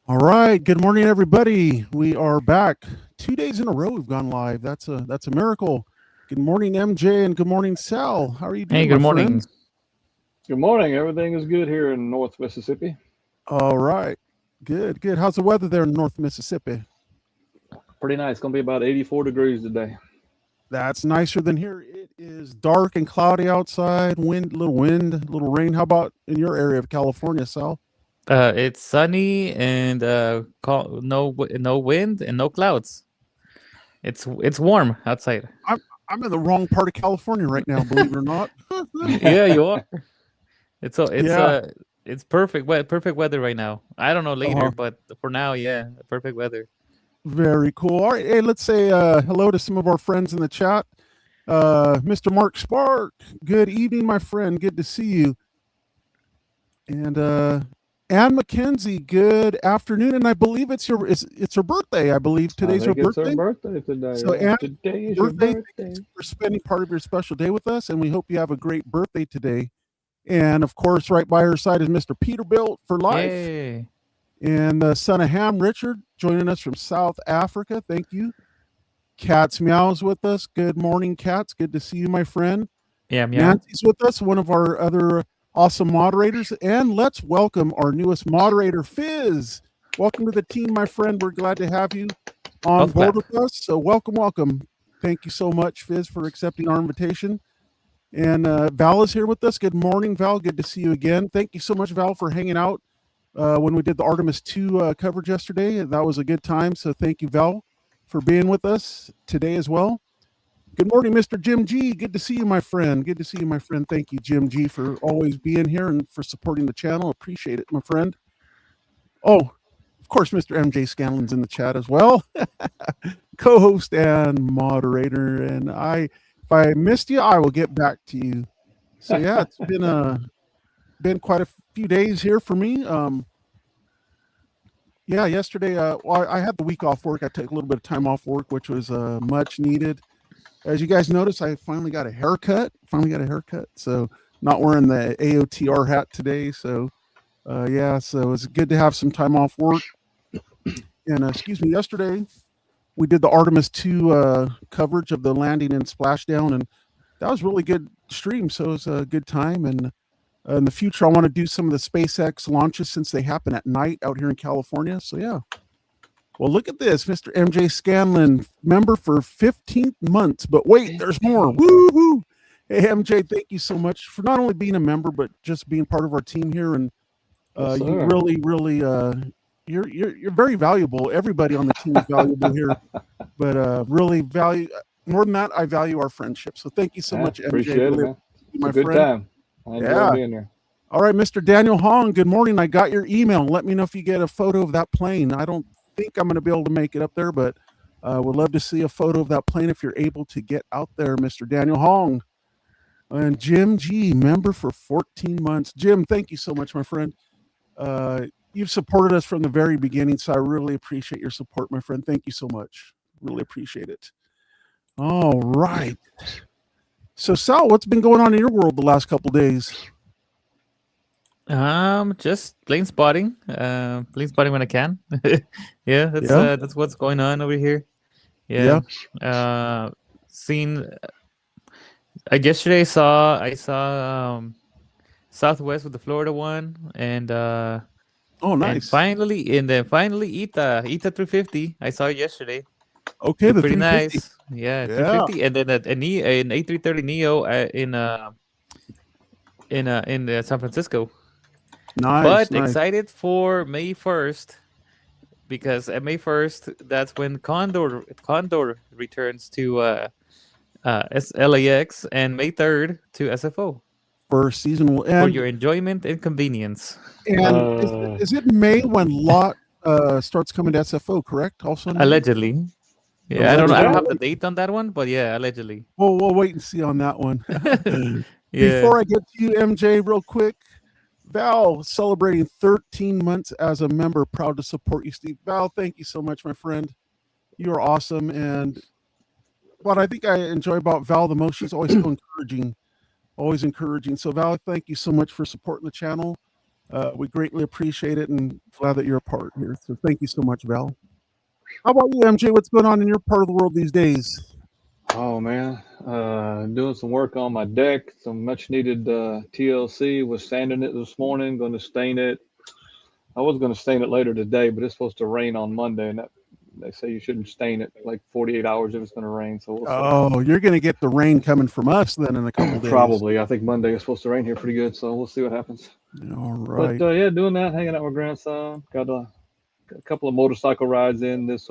All right. Good morning, everybody. We are back. 2 days in a row we've gone live. That's a miracle. Good morning, MJ, and good morning, Sal. How are you Hey, doing, my good morning. friends? Good morning. Everything is good here in North Mississippi. All right. Good, good. How's the weather there in North Mississippi? Pretty nice. It's going to be about 84 degrees today. That's nicer than here. It is dark and cloudy outside. Wind, little rain. How about in your area of California, Sal? It's sunny and no wind and no clouds. It's warm outside. I'm in the wrong part of California right now, believe it or not. Yeah, you are. It's so Yeah. it's perfect weather right now. I don't know later, Uh-huh. but for now, yeah, perfect weather. Very cool. All right. Hey, let's say hello to some of our friends in the chat. Mr. Mark Spark, good evening, my friend. Good to see you. And Ann McKenzie, good afternoon. And I believe it's her birthday. I believe I today's her think it's her birthday. birthday today. So Yeah. Ann, Today is your birthday. birthday. Thanks for spending part of your special day with us, and we hope you have a great birthday today. And of course, right by her side is Mr. Peterbilt for life, Yay! and the son of Ham, Richard, joining us from South Africa. Thank you. Cats Meows with us. Good morning, Cats. Good to see you, my friend. Yeah, meow. Nancy's with us, one of our other awesome moderators. And let's welcome our newest moderator, Fizz. Welcome to the team, my friend. We're glad to have you on Golf board clap. with us. So welcome. Thank you so much, Fizz, for accepting our invitation. And Val is here with us. Good morning, Val. Good to see you again. Thank you so much, Val, for hanging out when we did the Artemis 2 coverage yesterday. That was a good time. So thank you, Val, for being with us today as well. Good morning, Mr. Jim G. Good to see you, my friend. Good to see you, my friend. Thank you, Jim G, for always being here and for supporting the channel. Appreciate it, my friend. Oh, of course, Mr. MJ Scanlon's in the chat as well. Co-host and moderator. And if I missed you, I will get back to you. So yeah, it's been quite a few days here for me. Yeah, yesterday, I had the week off work. I took a little bit of time off work, which was much needed. As you guys notice, I finally got a haircut. So not wearing the AOTR hat today. So yeah, so it's good to have some time off work. And excuse me, yesterday we did the Artemis 2 coverage of the landing and splashdown, and that was really good stream. So it was a good time. And in the future, I want to do some of the SpaceX launches since they happen at night out here in California. So yeah. Well, look at this, Mr. MJ Scanlon, member for 15 months. But wait, there's more. Woo-hoo! Hey, MJ, thank you so much for not only being a member, but just being part of our team here. And Yes, you sir. really, you're very valuable. Everybody on the team is valuable here, but really value more than that. I value our friendship. So thank you so Yeah, much, MJ. appreciate it, Really, man. It's my a good friend. time. I enjoy Yeah. being here. All right, Mr. Daniel Hong, good morning. I got your email. Let me know if you get a photo of that plane. I don't think I'm going to be able to make it up there, but would love to see a photo of that plane if you're able to get out there, Mr. Daniel Hong. And Jim G, member for 14 months. Jim, thank you so much, my friend. You've supported us from the very beginning, so I really appreciate your support, my friend. Thank you so much. Really appreciate it. All right. So, Sal, what's been going on in your world the last couple days? Just plane spotting. Plane spotting when I can. Yeah, that's what's going on over here. Yeah. Seen. Yesterday I saw Southwest with the Florida one, and Oh, and nice. finally ETA 350. I saw it yesterday. Okay, Looked the pretty 350. nice. Yeah, Yeah. 350, and then an A330 Neo in San Francisco. Nice, But nice. excited for May 1st, because at May 1st, that's when Condor returns to LAX, and May 3rd to SFO First season will for end. your enjoyment and convenience. And is it May when Lot starts coming to SFO, correct? Also in May? Allegedly. Yeah, I don't Allegedly. have the date on that one, but yeah, allegedly. Well, we'll wait and see on that one. Yeah. Before I get to you, MJ, real quick, Val celebrating 13 months as a member. Proud to support you, Steve. Val, thank you so much, my friend. You are awesome. And what I think I enjoy about Val the most, she's always so encouraging. Always encouraging. So, Val, thank you so much for supporting the channel. We greatly appreciate it and glad that you're a part here. So thank you so much, Val. How about you, MJ? What's going on in your part of the world these days? Oh man, doing some work on my deck, some much needed TLC. Was sanding it this morning. Going to stain it. I was going to stain it later today, but it's supposed to rain on Monday, and they say you shouldn't stain it like 48 hours if it's going to rain. So we'll see. Oh, you're going to get the rain coming from us then in a couple days. Probably. I think Monday is supposed to rain here pretty good, so we'll see what happens. All right. But yeah, doing that, hanging out with grandson. Got a couple of motorcycle rides in this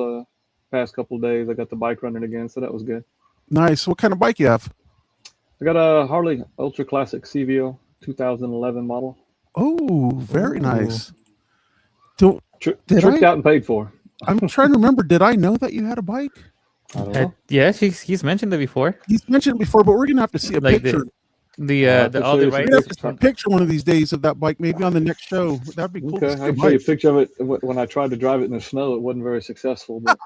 past couple of days. I got the bike running again, so that was good. Nice. What kind of bike you have? I got a Harley Ultra Classic CVO 2011 model. Oh, very nice. Tricked out and paid for. I'm trying to remember. Did I know that you had a bike? I don't know. Yeah, he's mentioned it before. He's mentioned it before, but we're gonna have to see a picture. All the We're gonna have to see a picture one of these days of that bike, maybe on the next show. That'd be cool. Okay, I can show you a picture of it. When I tried to drive it in the snow, it wasn't very successful. But...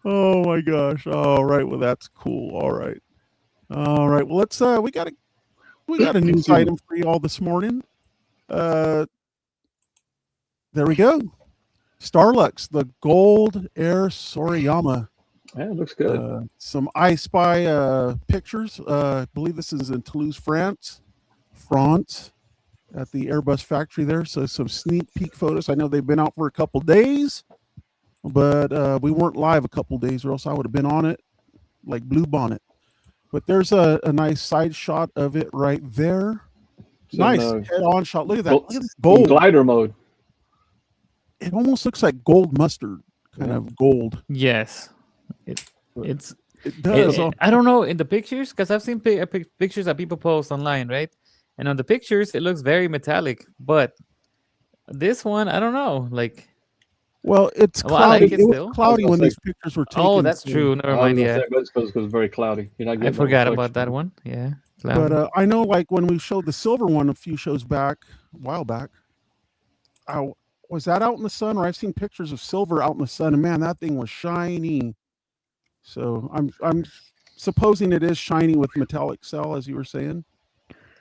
Oh my gosh! All right, well that's cool. All right. Well, let's. We got a news item for you all this morning. There we go. Starlux, the Gold Air Sorayama. Yeah, it looks good. Some I Spy pictures. I believe this is in Toulouse, France, at the Airbus factory there. So some sneak peek photos. I know they've been out for a couple days, but we weren't live a couple days, or else I would have been on it like Blue Bonnet. But there's a nice side shot of it right there. Nice head-on shot. Look at that. Look at this gold glider mode. It almost looks like gold mustard, kind of gold. Yes, it does. I don't know in the pictures, because I've seen pictures that people post online, right? And on the pictures, it looks very metallic. But this one, I don't know. Like, well, it's cloudy. It was cloudy when these pictures were taken. Oh, that's true. Never mind. Yeah, it's because it's very cloudy. I forgot about that one. Yeah, cloudy. But I know, like when we showed the silver one a while back. Was that out in the sun? Or I've seen pictures of silver out in the sun, and man, that thing was shiny. So I'm supposing it is shiny with metallic cell, as you were saying.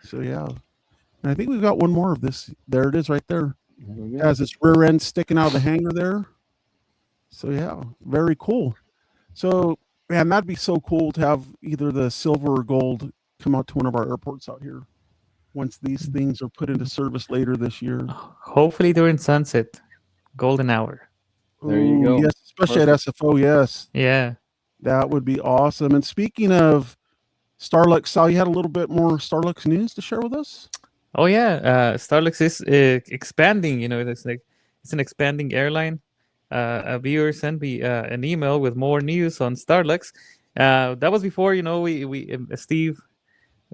So yeah, and I think we've got one more of this. There it is, right there. It has its rear end sticking out of the hangar there. So yeah, very cool. So man, that'd be so cool to have either the silver or gold come out to one of our airports out here once these things are put into service later this year. Hopefully during sunset, golden hour. There you go. Yes, especially at SFO. Yes. Yeah. That would be awesome. And speaking of Starlux, Sal, you had a little bit more Starlux news to share with us? Oh yeah, Starlux is expanding. You know, it's an expanding airline. A viewer sent me an email with more news on Starlux. That was before, you know, we Steve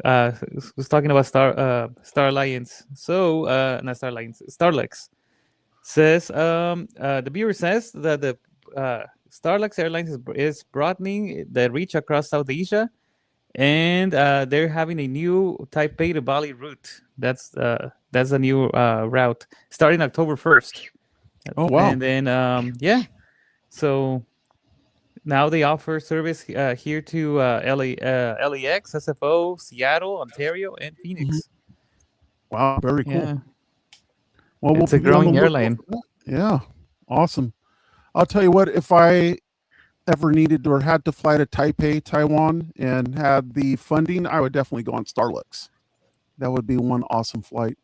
was talking about Star Alliance. So not Star Alliance, Starlux says the viewer says that the Starlux Airlines is broadening the reach across South Asia, and they're having a new Taipei to Bali route. That's a new route starting October 1st. Oh wow! And then yeah, so now they offer service here to LAX, SFO, Seattle, Ontario, and Phoenix. Wow, very cool. Yeah. Well, it's a growing airline. Yeah, awesome. I'll tell you what, if I ever needed or had to fly to Taipei, Taiwan, and had the funding, I would definitely go on Starlux. That would be one awesome flight.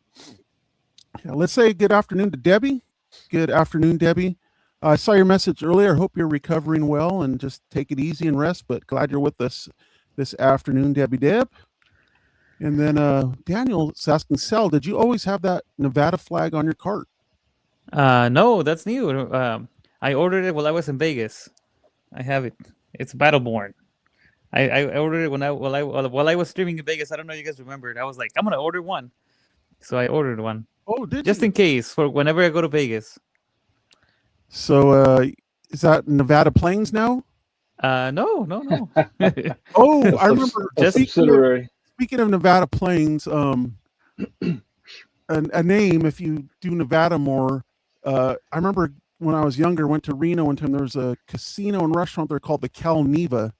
Yeah, let's say good afternoon to Debbie. Good afternoon, Debbie. I saw your message earlier. I hope you're recovering well and just take it easy and rest, but glad you're with us this afternoon, Debbie Deb. And then Daniel is asking, Sal, did you always have that Nevada flag on your cart? No, that's new. I ordered it while I was in Vegas. I have it. It's Battleborn. I ordered it while I was streaming in Vegas. I don't know if you guys remember it. I was like, I'm gonna order one. So I ordered one. Oh, did just you? In case for whenever I go to Vegas. So is that Nevada Planes now? No. Oh, I remember. Just speaking of Nevada Planes, a name, if you do Nevada more, I remember when I was younger, went to Reno one time. There was a casino and restaurant there called the Cal Neva.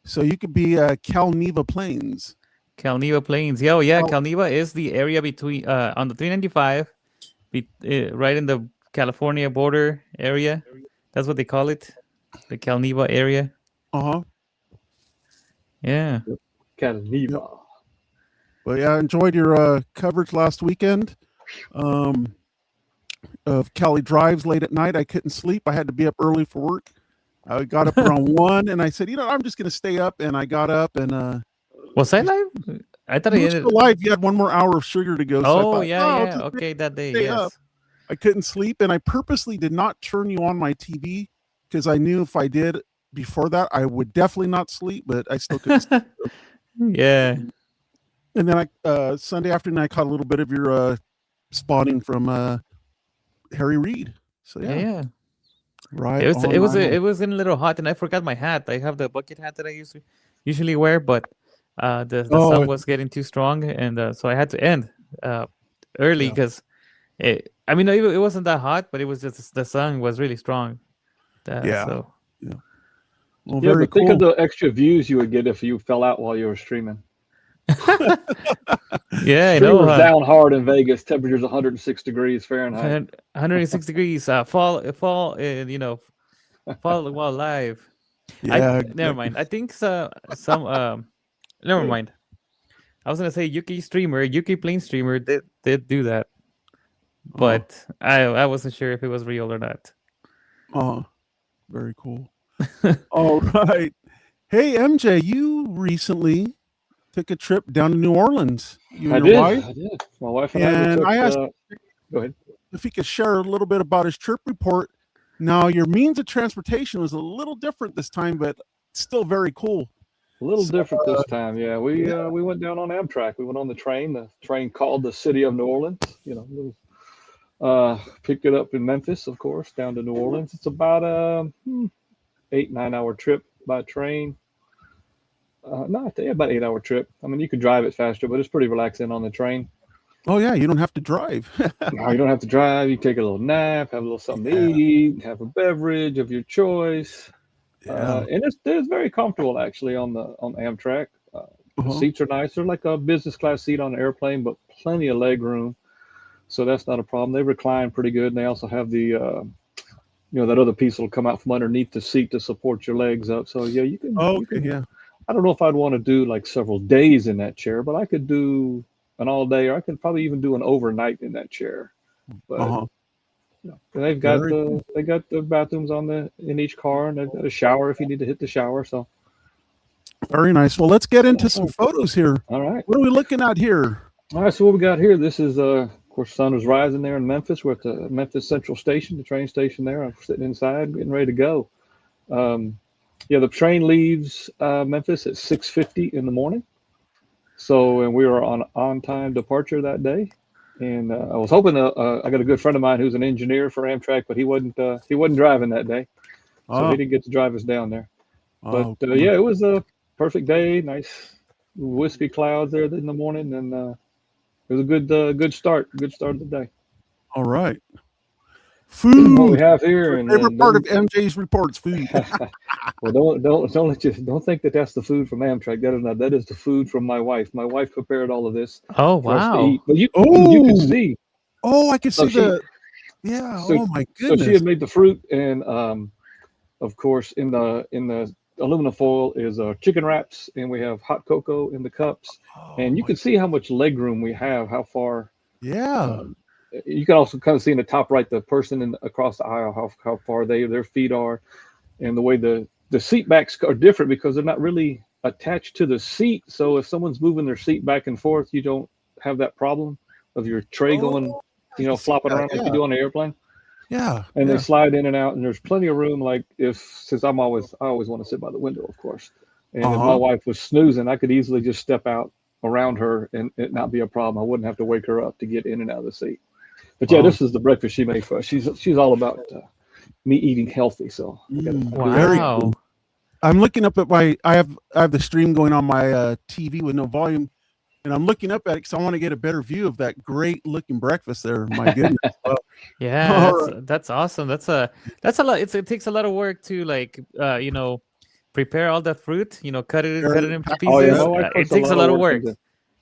So you could be Cal Neva Planes. Calneva Plains. Yeah, yeah. Calneva is the area between on the 395, right in the California border area. That's what they call it, the Calneva area. Yeah. Calneva. Yep. But yeah, I enjoyed your coverage last weekend of Cali drives late at night. I couldn't sleep. I had to be up early for work. I got up around 1, and I said, I'm just going to stay up. And I got up, and was I live? I thought you were still live. You had 1 more hour of sugar to go. Oh, so I thought, yeah. Okay, that day, yes. Up. I couldn't sleep, and I purposely did not turn you on my TV because I knew if I did before that, I would definitely not sleep, but I still couldn't sleep. Yeah. And then Sunday afternoon, I caught a little bit of your spotting from Harry Reid. So yeah. Right. It was getting a little hot, and I forgot my hat. I have the bucket hat that I usually wear, but the sun was getting too strong, and so I had to end early because it wasn't that hot, but it was just the sun was really strong. So. Well, yeah, very but cool. think of the extra views you would get if you fell out while you were streaming. Yeah, I know. know. Down hard in Vegas. Temperature's 106 degrees Fahrenheit. 106 degrees. Fall. Fall while live. Yeah. Never mind. I think some. Never mind. I was gonna say UK Plane streamer did do that, but I wasn't sure if it was real or not. Oh, very cool. All right. Hey, MJ, you recently took a trip down to New Orleans. You and your wife? I did. My wife and I asked go ahead. if he could share a little bit about his trip report. Now, your means of transportation was a little different this time, but still very cool. A little different this time, yeah. We went down on Amtrak. We went on the train called the City of New Orleans. Picked it up in Memphis, of course, down to New Orleans. It's about a 8-9 hour trip by train. About 8-hour trip. I mean, you could drive it faster, but it's pretty relaxing on the train. Oh yeah, you don't have to drive. No, you don't have to drive. You take a little nap, have a little something to eat, have a beverage of your choice. And it's very comfortable actually on Amtrak. The seats are nice. They're like a business class seat on an airplane, but plenty of leg room, so that's not a problem. They recline pretty good, and they also have the that other piece will come out from underneath the seat to support your legs up. So yeah, you can. I don't know if I'd want to do like several days in that chair, but I could do an all day, or I could probably even do an overnight in that chair. But they've got the bathrooms in each car, and they've got a shower if you need to hit the shower. So very nice. Well, let's get into some photos here. All right. What are we looking at here? All right. So what we got here? This is of course, sun was rising there in Memphis. We're at the Memphis Central Station, the train station there. I'm sitting inside, getting ready to go. The train leaves Memphis at 6:50 in the morning. And we were on time departure that day. And I was hoping I got a good friend of mine who's an engineer for Amtrak, but he wasn't driving that day, so he didn't get to drive us down there. But it was a perfect day. Nice wispy clouds there in the morning, and it was a good start. Good start of the day. All right. Food. What we have here, and favorite part of MJ's reports, food. Well, don't think that that's the food from Amtrak. That is the food from my wife. My wife prepared all of this. Oh wow! But you can see. Oh, I can see oh my goodness! So she had made the fruit, and of course in the aluminum foil is chicken wraps, and we have hot cocoa in the cups, and you can see how much leg room we have. How far? Yeah. You can also kind of see in the top right the person across the aisle how far their feet are, and the way the seat backs are different because they're not really attached to the seat. So if someone's moving their seat back and forth, you don't have that problem of your tray going, flopping around like you do on an airplane. Yeah. And they slide in and out, and there's plenty of room. Since I always want to sit by the window, of course. And if my wife was snoozing, I could easily just step out around her and it not be a problem. I wouldn't have to wake her up to get in and out of the seat. But yeah, this is the breakfast she made for us. She's all about me eating healthy. So wow. Cool. I'm looking up at I have the stream going on my TV with no volume, and I'm looking up at it because I want to get a better view of that great looking breakfast there. My goodness. Yeah, that's awesome. That's a lot. It takes a lot of work to prepare all that fruit. Cut it into pieces. It takes a lot of work.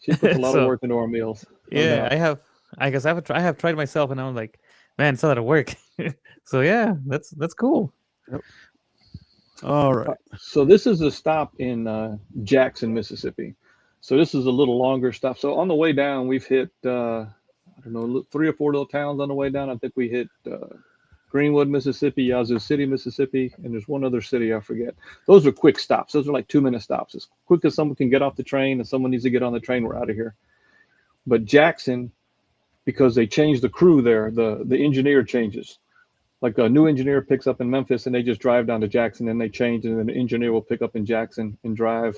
She puts a lot of work into our meals. No Yeah, doubt. I have. I guess I have tried myself, and I'm like, man, it's a lot of work. So yeah, that's cool. Yep. All right. So this is a stop in Jackson, Mississippi. So this is a little longer stop. So on the way down, we've hit I don't know 3 or 4 little towns on the way down. I think we hit Greenwood, Mississippi, Yazoo City, Mississippi, and there's one other city I forget. Those are quick stops. Those are like 2-minute stops. As quick as someone can get off the train and someone needs to get on the train, we're out of here. But Jackson, because they changed the crew there, the engineer changes. Like a new engineer picks up in Memphis and they just drive down to Jackson and they change, and then the engineer will pick up in Jackson and drive.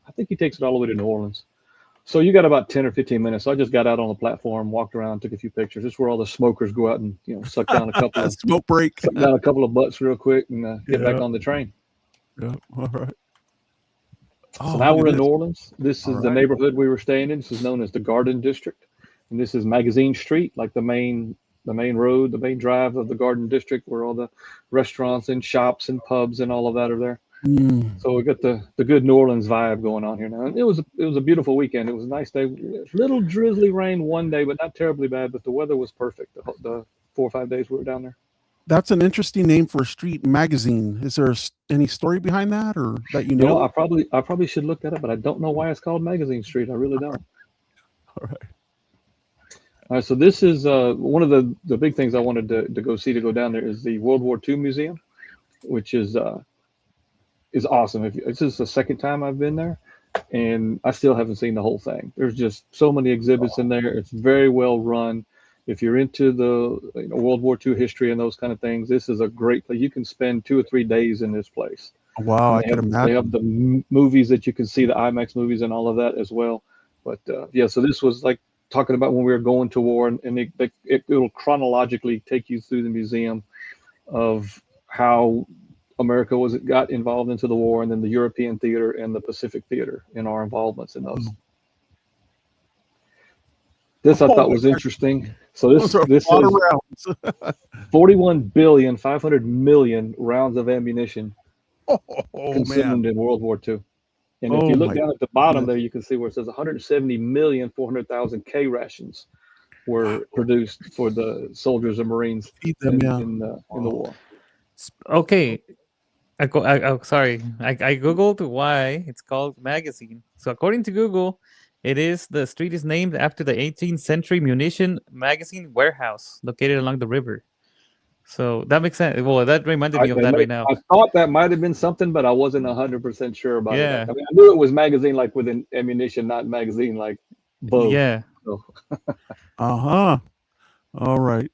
I think he takes it all the way to New Orleans. So you got about 10 or 15 minutes. So I just got out on the platform, walked around, took a few pictures. This is where all the smokers go out and suck down a couple of smoke break, suck down a couple of butts real quick and get back on the train. Yeah. All right. So now we're in New Orleans. This is the neighborhood we were staying in. This is known as the Garden District, and this is Magazine Street, like the main road, the main drive of the Garden District, where all the restaurants and shops and pubs and all of that are there. So we got the good New Orleans vibe going on here now. And it was a beautiful weekend. It was a nice day. Little drizzly rain one day, but not terribly bad. But the weather was perfect the 4 or 5 days we were down there. That's an interesting name for a street, Magazine. Is there any story behind that, or that you know? I probably should look that up, but I don't know why it's called Magazine Street. I really don't. All right. All right, so this is one of the big things I wanted to go down there is the World War II Museum, which is awesome. This is the second time I've been there, and I still haven't seen the whole thing. There's just so many exhibits in there. It's very well run. If you're into the World War II history and those kind of things, this is a great place. You can spend 2 or 3 days in this place. Wow, I can imagine. They have the movies that you can see, the IMAX movies and all of that as well. But yeah, so this was like talking about when we were going to war, and it'll chronologically take you through the museum of how America got involved into the war, and then the European theater and the Pacific theater and our involvements in those. This I thought was interesting. So this is 41,500,000,000 rounds of ammunition consumed in World War II. And if you look down at the bottom there, you can see where it says 170,400,000 K rations were produced for the soldiers and Marines in the war. Okay. Sorry. I googled why it's called Magazine. So according to Google, the street is named after the 18th century munition magazine warehouse located along the river. So that makes sense. Well, that reminded me of that right now. I thought that might have been something, but I wasn't 100% sure about it. I mean, I knew it was magazine like with an ammunition, not magazine like bow. Yeah. So. All right.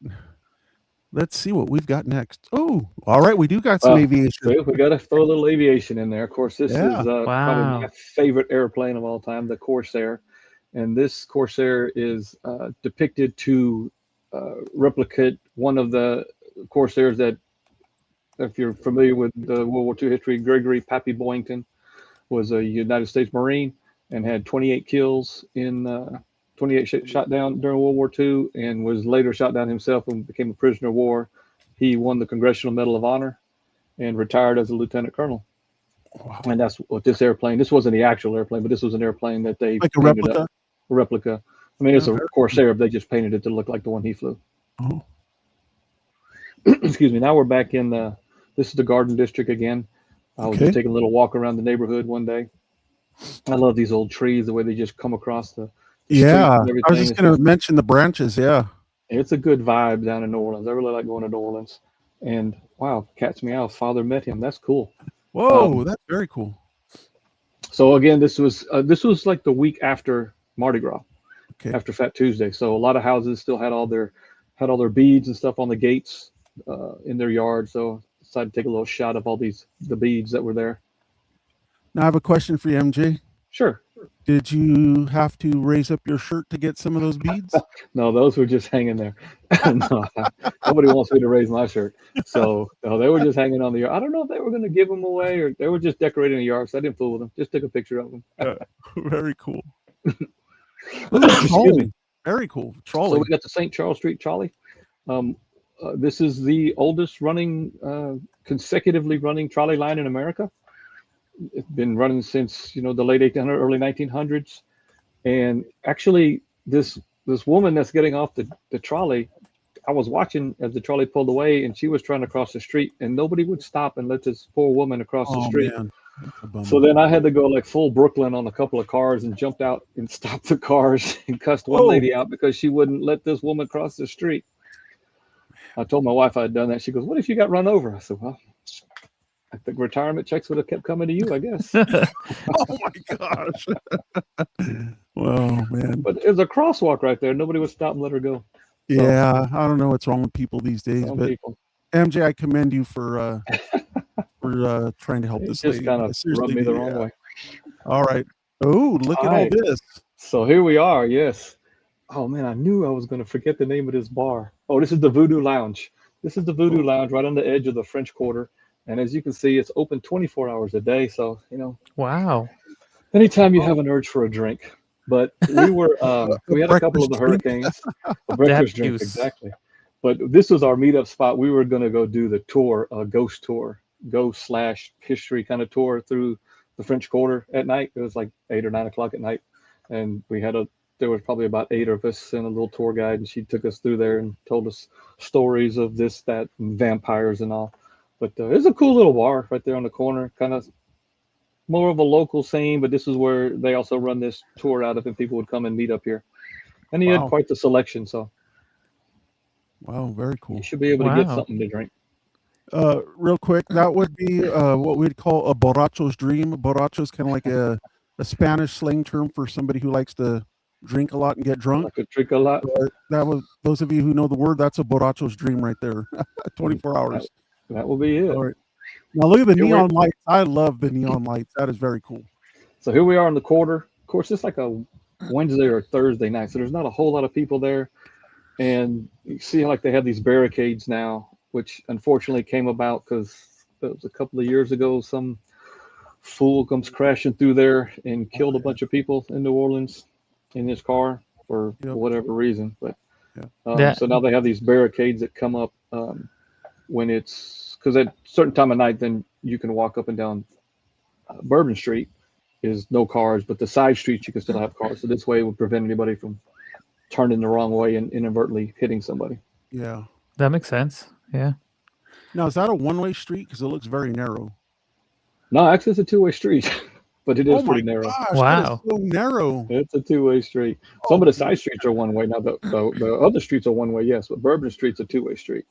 Let's see what we've got next. Oh, all right. We do got some aviation. We got to throw a little aviation in there. Of course, this is probably my favorite airplane of all time, the Corsair. And this Corsair is depicted to replicate one of the Corsairs that, if you're familiar with the World War II history, Gregory Pappy Boyington was a United States Marine and had 28 kills in 28 shot down during World War II, and was later shot down himself and became a prisoner of war. He won the Congressional Medal of Honor and retired as a lieutenant colonel. Wow. And that's what this airplane, this wasn't the actual airplane, but this was an airplane that they like a replica. A replica. I mean, it's a Corsair, they just painted it to look like the one he flew. Oh. Excuse me. Now we're back in this is the Garden District again. I was just taking a little walk around the neighborhood one day. I love these old trees, the way they just come across the I was just going to mention the branches. Yeah. It's a good vibe down in New Orleans. I really like going to New Orleans. And wow, cat's meow, father met him. That's cool. Whoa, that's very cool. So again, this was like the week after Mardi Gras, after Fat Tuesday. So a lot of houses still had all their beads and stuff on the gates in their yard. So I decided to take a little shot of all the beads that were there. Now I have a question for you, MJ. Sure. Did you have to raise up your shirt to get some of those beads? No, those were just hanging there. No, nobody wants me to raise my shirt. So no, they were just hanging on the yard. I don't know if they were going to give them away or they were just decorating the yard. So I didn't fool with them. Just took a picture of them. Very cool. Trolley. Very cool. Trolley. So we got the St. Charles Street Trolley. This is the oldest consecutively running trolley line in America. It's been running since the late 1800s, early 1900s. And actually, this woman that's getting off the trolley, I was watching as the trolley pulled away, and she was trying to cross the street, and nobody would stop and let this poor woman across the Oh street. man, that's a bummer. So then I had to go like full Brooklyn on a couple of cars and jumped out and stopped the cars and cussed one lady out because she wouldn't let this woman cross the street. I told my wife I had done that. She goes, "What if you got run over?" I said, "Well, I think retirement checks would have kept coming to you, I guess." Oh my gosh. Well, man. But there's a crosswalk right there. Nobody would stop and let her go. Yeah, I don't know what's wrong with people these days, Some but people. MJ, I commend you for trying to help It this just lady. kind of rubbed me the wrong way. All right. Oh, look All at right. all this. So here we are. Yes. Oh man, I knew I was going to forget the name of this bar. Oh, this is the Voodoo Lounge. This is the Voodoo Lounge right on the edge of the French Quarter. And as you can see, it's open 24 hours a day. So, Wow. anytime you have an urge for a drink. But we were, we had a couple of the hurricanes, a breakfast drink, exactly. But this was our meetup spot. We were going to go do the tour, a ghost tour, ghost/history kind of tour through the French Quarter at night. It was like 8 or 9 o'clock at night. And there was probably about 8 of us and a little tour guide. And she took us through there and told us stories of this, that, and vampires and all. But it's a cool little bar right there on the corner, kind of more of a local scene, but this is where they also run this tour out of, and people would come and meet up here. And he had quite the selection, so wow, very cool. You should be able to get something to drink. Real quick, that would be what we'd call a borracho's dream. Borracho is kind of like a Spanish slang term for somebody who likes to drink a lot and get drunk. Like to drink a lot. That was, those of you who know the word, that's a borracho's dream right there. 24 hours. That will be it. All right. Now look at the neon lights. I love the neon lights. That is very cool. So here we are in the quarter. Of course, it's like a Wednesday or Thursday night, so there's not a whole lot of people there. And you see like they have these barricades now, which unfortunately came about because it was a couple of years ago. Some fool comes crashing through there and killed a bunch of people in New Orleans in his car for whatever reason. But so now they have these barricades that come up when it's, because at a certain time of night, then you can walk up and down Bourbon Street is no cars, but the side streets you can still have cars. So this way it would prevent anybody from turning the wrong way and inadvertently hitting somebody. Yeah. That makes sense. Yeah. Now, is that a one-way street? Because it looks very narrow. No, actually it's a two-way street, but it is pretty narrow. Gosh, wow. so narrow. It's a two-way street. Some of the side streets are one way. Now the other streets are one way, yes, but Bourbon Street's a two-way street.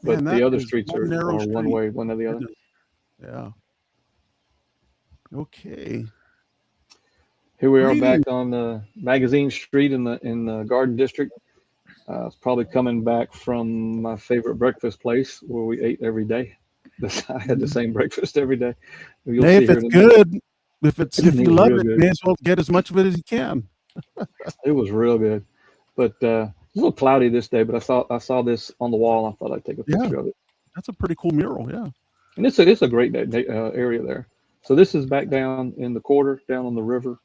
But Man, the other streets are one way, one or the other. Yeah. Okay. Here we are back on the Magazine Street in the Garden District. It's probably coming back from my favorite breakfast place where we ate every day. I had the same breakfast every day. Hey, if it's good, if you love it, may as well get as much of it as you can. It was real good, but it's a little cloudy this day. But I saw this on the wall. I thought I'd take a picture of it. That's a pretty cool mural, yeah. And it's a great area there. So this is back down in the quarter, down on the river.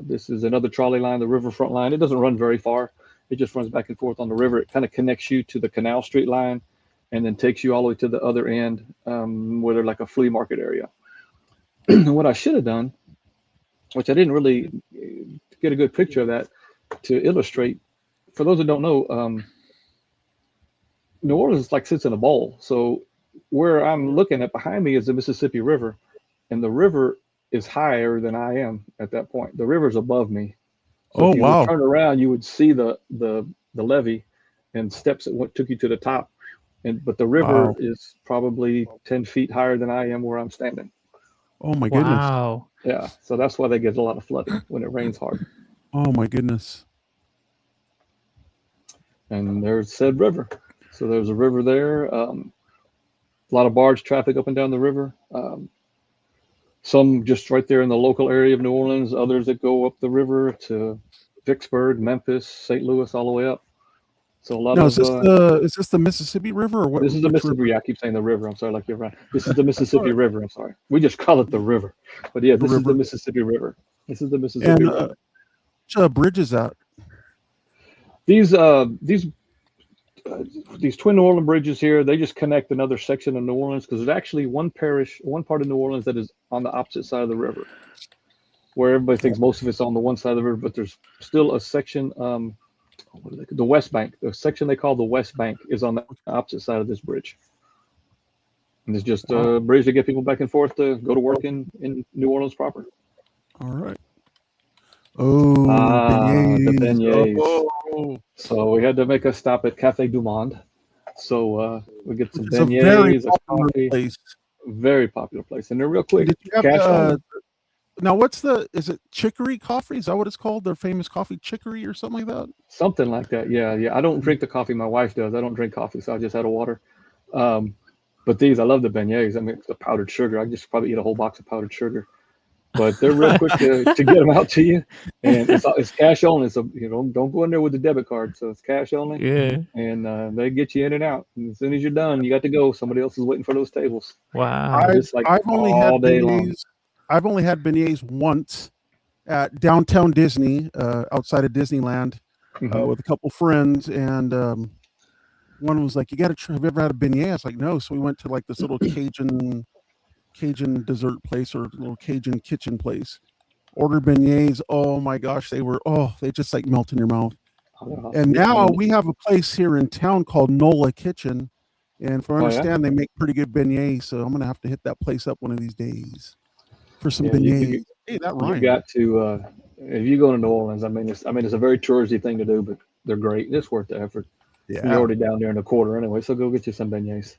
This is another trolley line, the riverfront line. It doesn't run very far. It just runs back and forth on the river. It kind of connects you to the Canal Street line and then takes you all the way to the other end where they're like a flea market area. And what I should have done, which I didn't really get a good picture of that to illustrate, for those that don't know, New Orleans sits in a bowl. So where I'm looking at behind me is the Mississippi River, and the river is higher than I am at that point. The river's above me. So if you would turn around, you would see the levee and steps that took you to the top. But the river is probably 10 feet higher than I am where I'm standing. Oh my goodness. Wow. Yeah. So that's why they get a lot of flooding when it rains hard. Oh my goodness. And there's said river. So there's a river there. A lot of barge traffic up and down the river. Some just right there in the local area of New Orleans, others that go up the river to Vicksburg, Memphis, St. Louis, all the way up. So a lot of is this the Mississippi River or what? This is the Mississippi River. I keep saying the river. I'm sorry, like you're right. This is the Mississippi River. I'm sorry. We just call it the river. But yeah, this is the Mississippi River. This is the Mississippi River. Which bridge is that? These twin New Orleans bridges here, they just connect another section of New Orleans because there's actually one part of New Orleans that is on the opposite side of the river. where everybody thinks most of it's on the one side of the river, but there's still a section, the West Bank. The section they call the West Bank is on the opposite side of this bridge. And it's just a bridge to get people back and forth to go to work in New Orleans proper. All right. Oh, the beignets. beignets. Oh. So we had to make a stop at Café du Monde. So we get some It's a very beignets, a popular coffee. place. Very popular place, and they're real quick. Did you have Cash only. now, is it Chicory Coffee? Is that what it's called? Their famous coffee, Chicory or something like that? Something like that. Yeah, yeah. I don't drink the coffee. My wife does. I don't drink coffee, so I just had a water. But these, I love the beignets. I mean, the powdered sugar. I just probably eat a whole box of powdered sugar. But they're real quick to get them out to you, and it's cash only. So don't go in there with the debit card. So it's cash only. Yeah. And they get you in and out. And as soon as you're done, you got to go. Somebody else is waiting for those tables. Wow. I've only had day long. I've only had beignets once at downtown Disney, outside of Disneyland, with a couple friends, and one was like, "You got to try. Have you ever had a beignet?" I was like, "No." So we went to like this little Cajun dessert place or little Cajun kitchen place. Ordered beignets. Oh my gosh, they just like melt in your mouth. And now we have a place here in town called NOLA Kitchen, and from what I understand, they make pretty good beignets. So I'm gonna have to hit that place up one of these days for some beignets. Hey, that rhymes. You got to if you go to New Orleans. I mean, it's a very touristy thing to do, but they're great. It's worth the effort. Yeah. You're already down there in the quarter anyway, so go get you some beignets.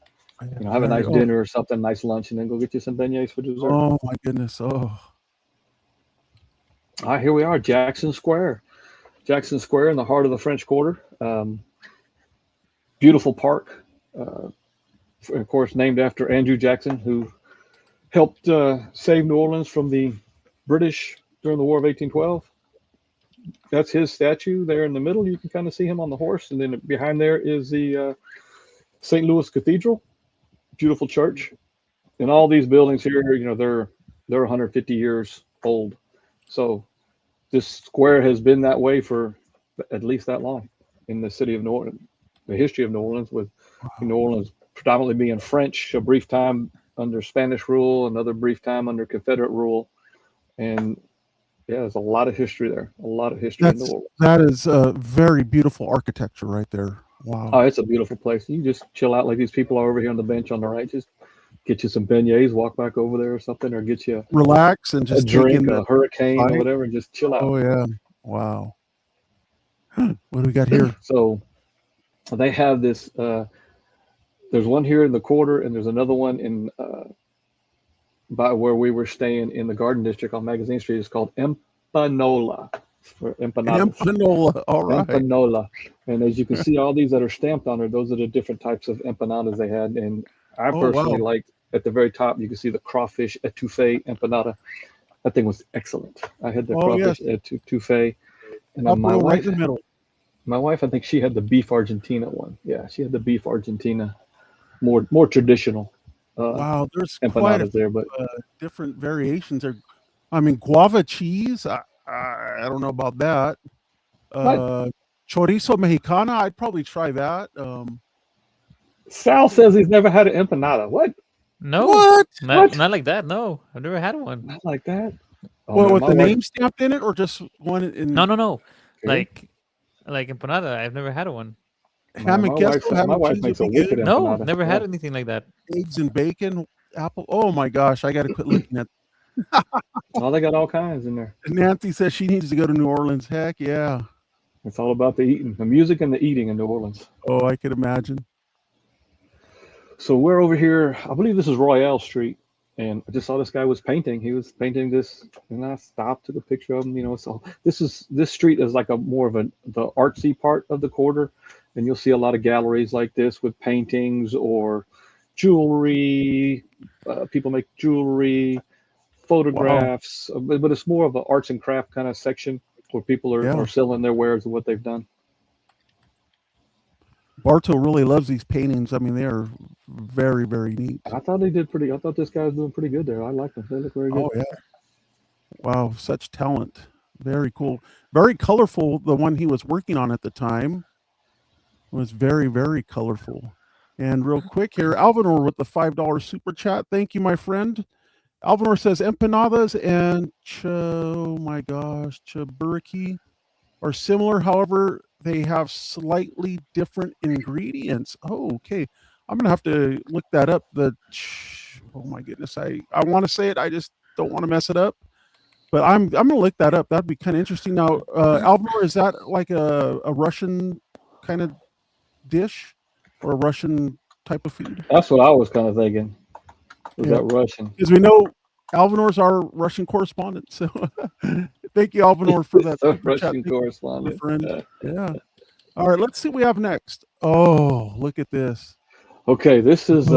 Have a nice dinner or something, nice lunch, and then go get you some beignets for dessert. Oh my goodness! Oh. All right, here we are, Jackson Square. Jackson Square in the heart of the French Quarter. Beautiful park, of course, named after Andrew Jackson, who helped save New Orleans from the British during the War of 1812. That's his statue there in the middle. You can kind of see him on the horse, and then behind there is the St. Louis Cathedral, beautiful church. And all these buildings here, they're 150 years old. So this square has been that way for at least that long in the city of New Orleans. The history of New Orleans, with New Orleans predominantly being French, a brief time under Spanish rule, another brief time under Confederate rule. And yeah, there's a lot of history there. A lot of history in New Orleans. That is very beautiful architecture right there. Wow. Oh, it's a beautiful place. You just chill out like these people are over here on the bench on the right. Just get you some beignets, walk back over there or something, or get you relax and just a drink, a hurricane or whatever, and just chill out. Oh yeah. Wow. What do we got here? So they have this there's one here in the quarter, and there's another one in by where we were staying in the Garden District on Magazine Street. It's called Empanola. For empanadas. Empanola, all right. Empanola. And as you can see, all these that are stamped on there, those are the different types of empanadas they had. And I personally liked, at the very top, you can see the crawfish etouffee empanada. That thing was excellent. I had the crawfish etouffee. And then my wife, right in the middle. My wife, I think she had the beef Argentina one. Yeah, she had the beef Argentina, more traditional. Wow, there's empanadas quite a there, but different variations there. I mean, guava cheese. I don't know about that. Chorizo mexicana. I'd probably try that. Sal says he's never had an empanada. What? No. What? Not like that. No, I've never had one. Not like that. Well, with the name stamped in it, or just one in? No. Okay. Like empanada. I've never had one. Ham and queso. My wife makes a wicked empanada. No, never had anything like that. Eggs and bacon, apple. Oh my gosh, I got to quit looking at. Oh, they got all kinds in there. Nancy says she needs to go to New Orleans. Heck yeah. It's all about the eating, the music and the eating in New Orleans. Oh, I could imagine. So we're over here. I believe this is Royale Street, and I just saw this guy was painting. He was painting this, and I stopped, took a picture of him. So this street is like more of the artsy part of the quarter, and you'll see a lot of galleries like this with paintings or jewelry. People make jewelry, photographs, but it's more of an arts and craft kind of section where people are selling their wares and what they've done. Bartow really loves these paintings. I mean, they are very, very neat. I thought this guy was doing pretty good there. I like them. They look very good. Oh yeah. Wow, such talent. Very cool. Very colorful. The one he was working on at the time was very, very colorful. And real quick here, Alvinor with the $5 super chat. Thank you, my friend. Alvanor says empanadas and oh my gosh, chaburiki are similar. However, they have slightly different ingredients. Oh, okay. I'm gonna have to look that up. Oh my goodness, I want to say it. I just don't want to mess it up. But I'm gonna look that up. That'd be kind of interesting. Now, Alvanor, is that like a Russian kind of dish or a Russian type of food? That's what I was kind of thinking. Was that Russian? Because we know Alvanor's our Russian correspondent. So thank you, Alvanor, for that Russian correspondent. Yeah. All right, let's see what we have next. Oh, look at this. Okay, this is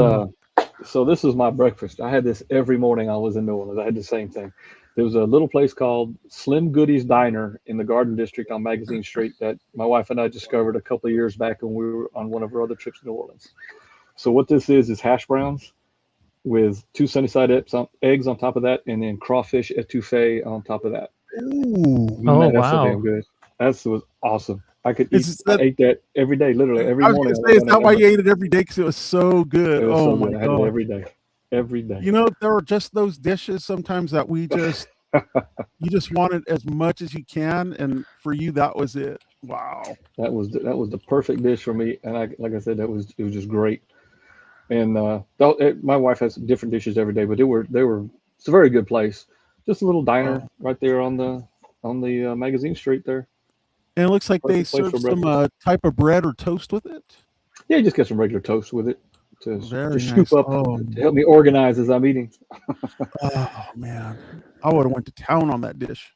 so this is my breakfast. I had this every morning I was in New Orleans. I had the same thing. There was a little place called Slim Goodies Diner in the Garden District on Magazine Street that my wife and I discovered a couple of years back when we were on one of our other trips to New Orleans. So what this is hash browns with 2 sunny side eggs on top of that, and then crawfish etouffee on top of that. Ooh. Man, that's so damn good. That was awesome. I ate that every day, literally every morning. Is that why you ate it every day? Because it was so good. Oh my God. I had it every day. Every day. You know, there are just those dishes sometimes that we just you just want it as much as you can, and for you that was it. Wow. That was the perfect dish for me, and like I said, it was just great. And my wife has different dishes every day, but it's a very good place. Just a little diner right there on the Magazine Street there. And it looks like they serve some type of bread or toast with it. Yeah, you just get some regular toast with it to scoop nice. up to help me organize as I'm eating. Oh man, I would have went to town on that dish.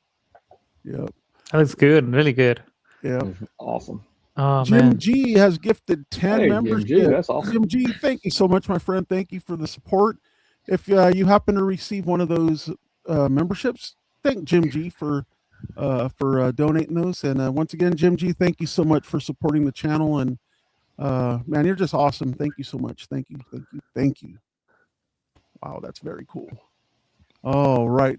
Yep, that looks good, really good. Yeah, awesome. Oh, Jim man. G has gifted 10 members. Jim G, that's awesome. Jim G, thank you so much, my friend. Thank you for the support. If you happen to receive one of those memberships, thank Jim G for donating those. And once again, Jim G, thank you so much for supporting the channel. And man, you're just awesome. Thank you so much. Thank you. Wow, that's very cool. All right.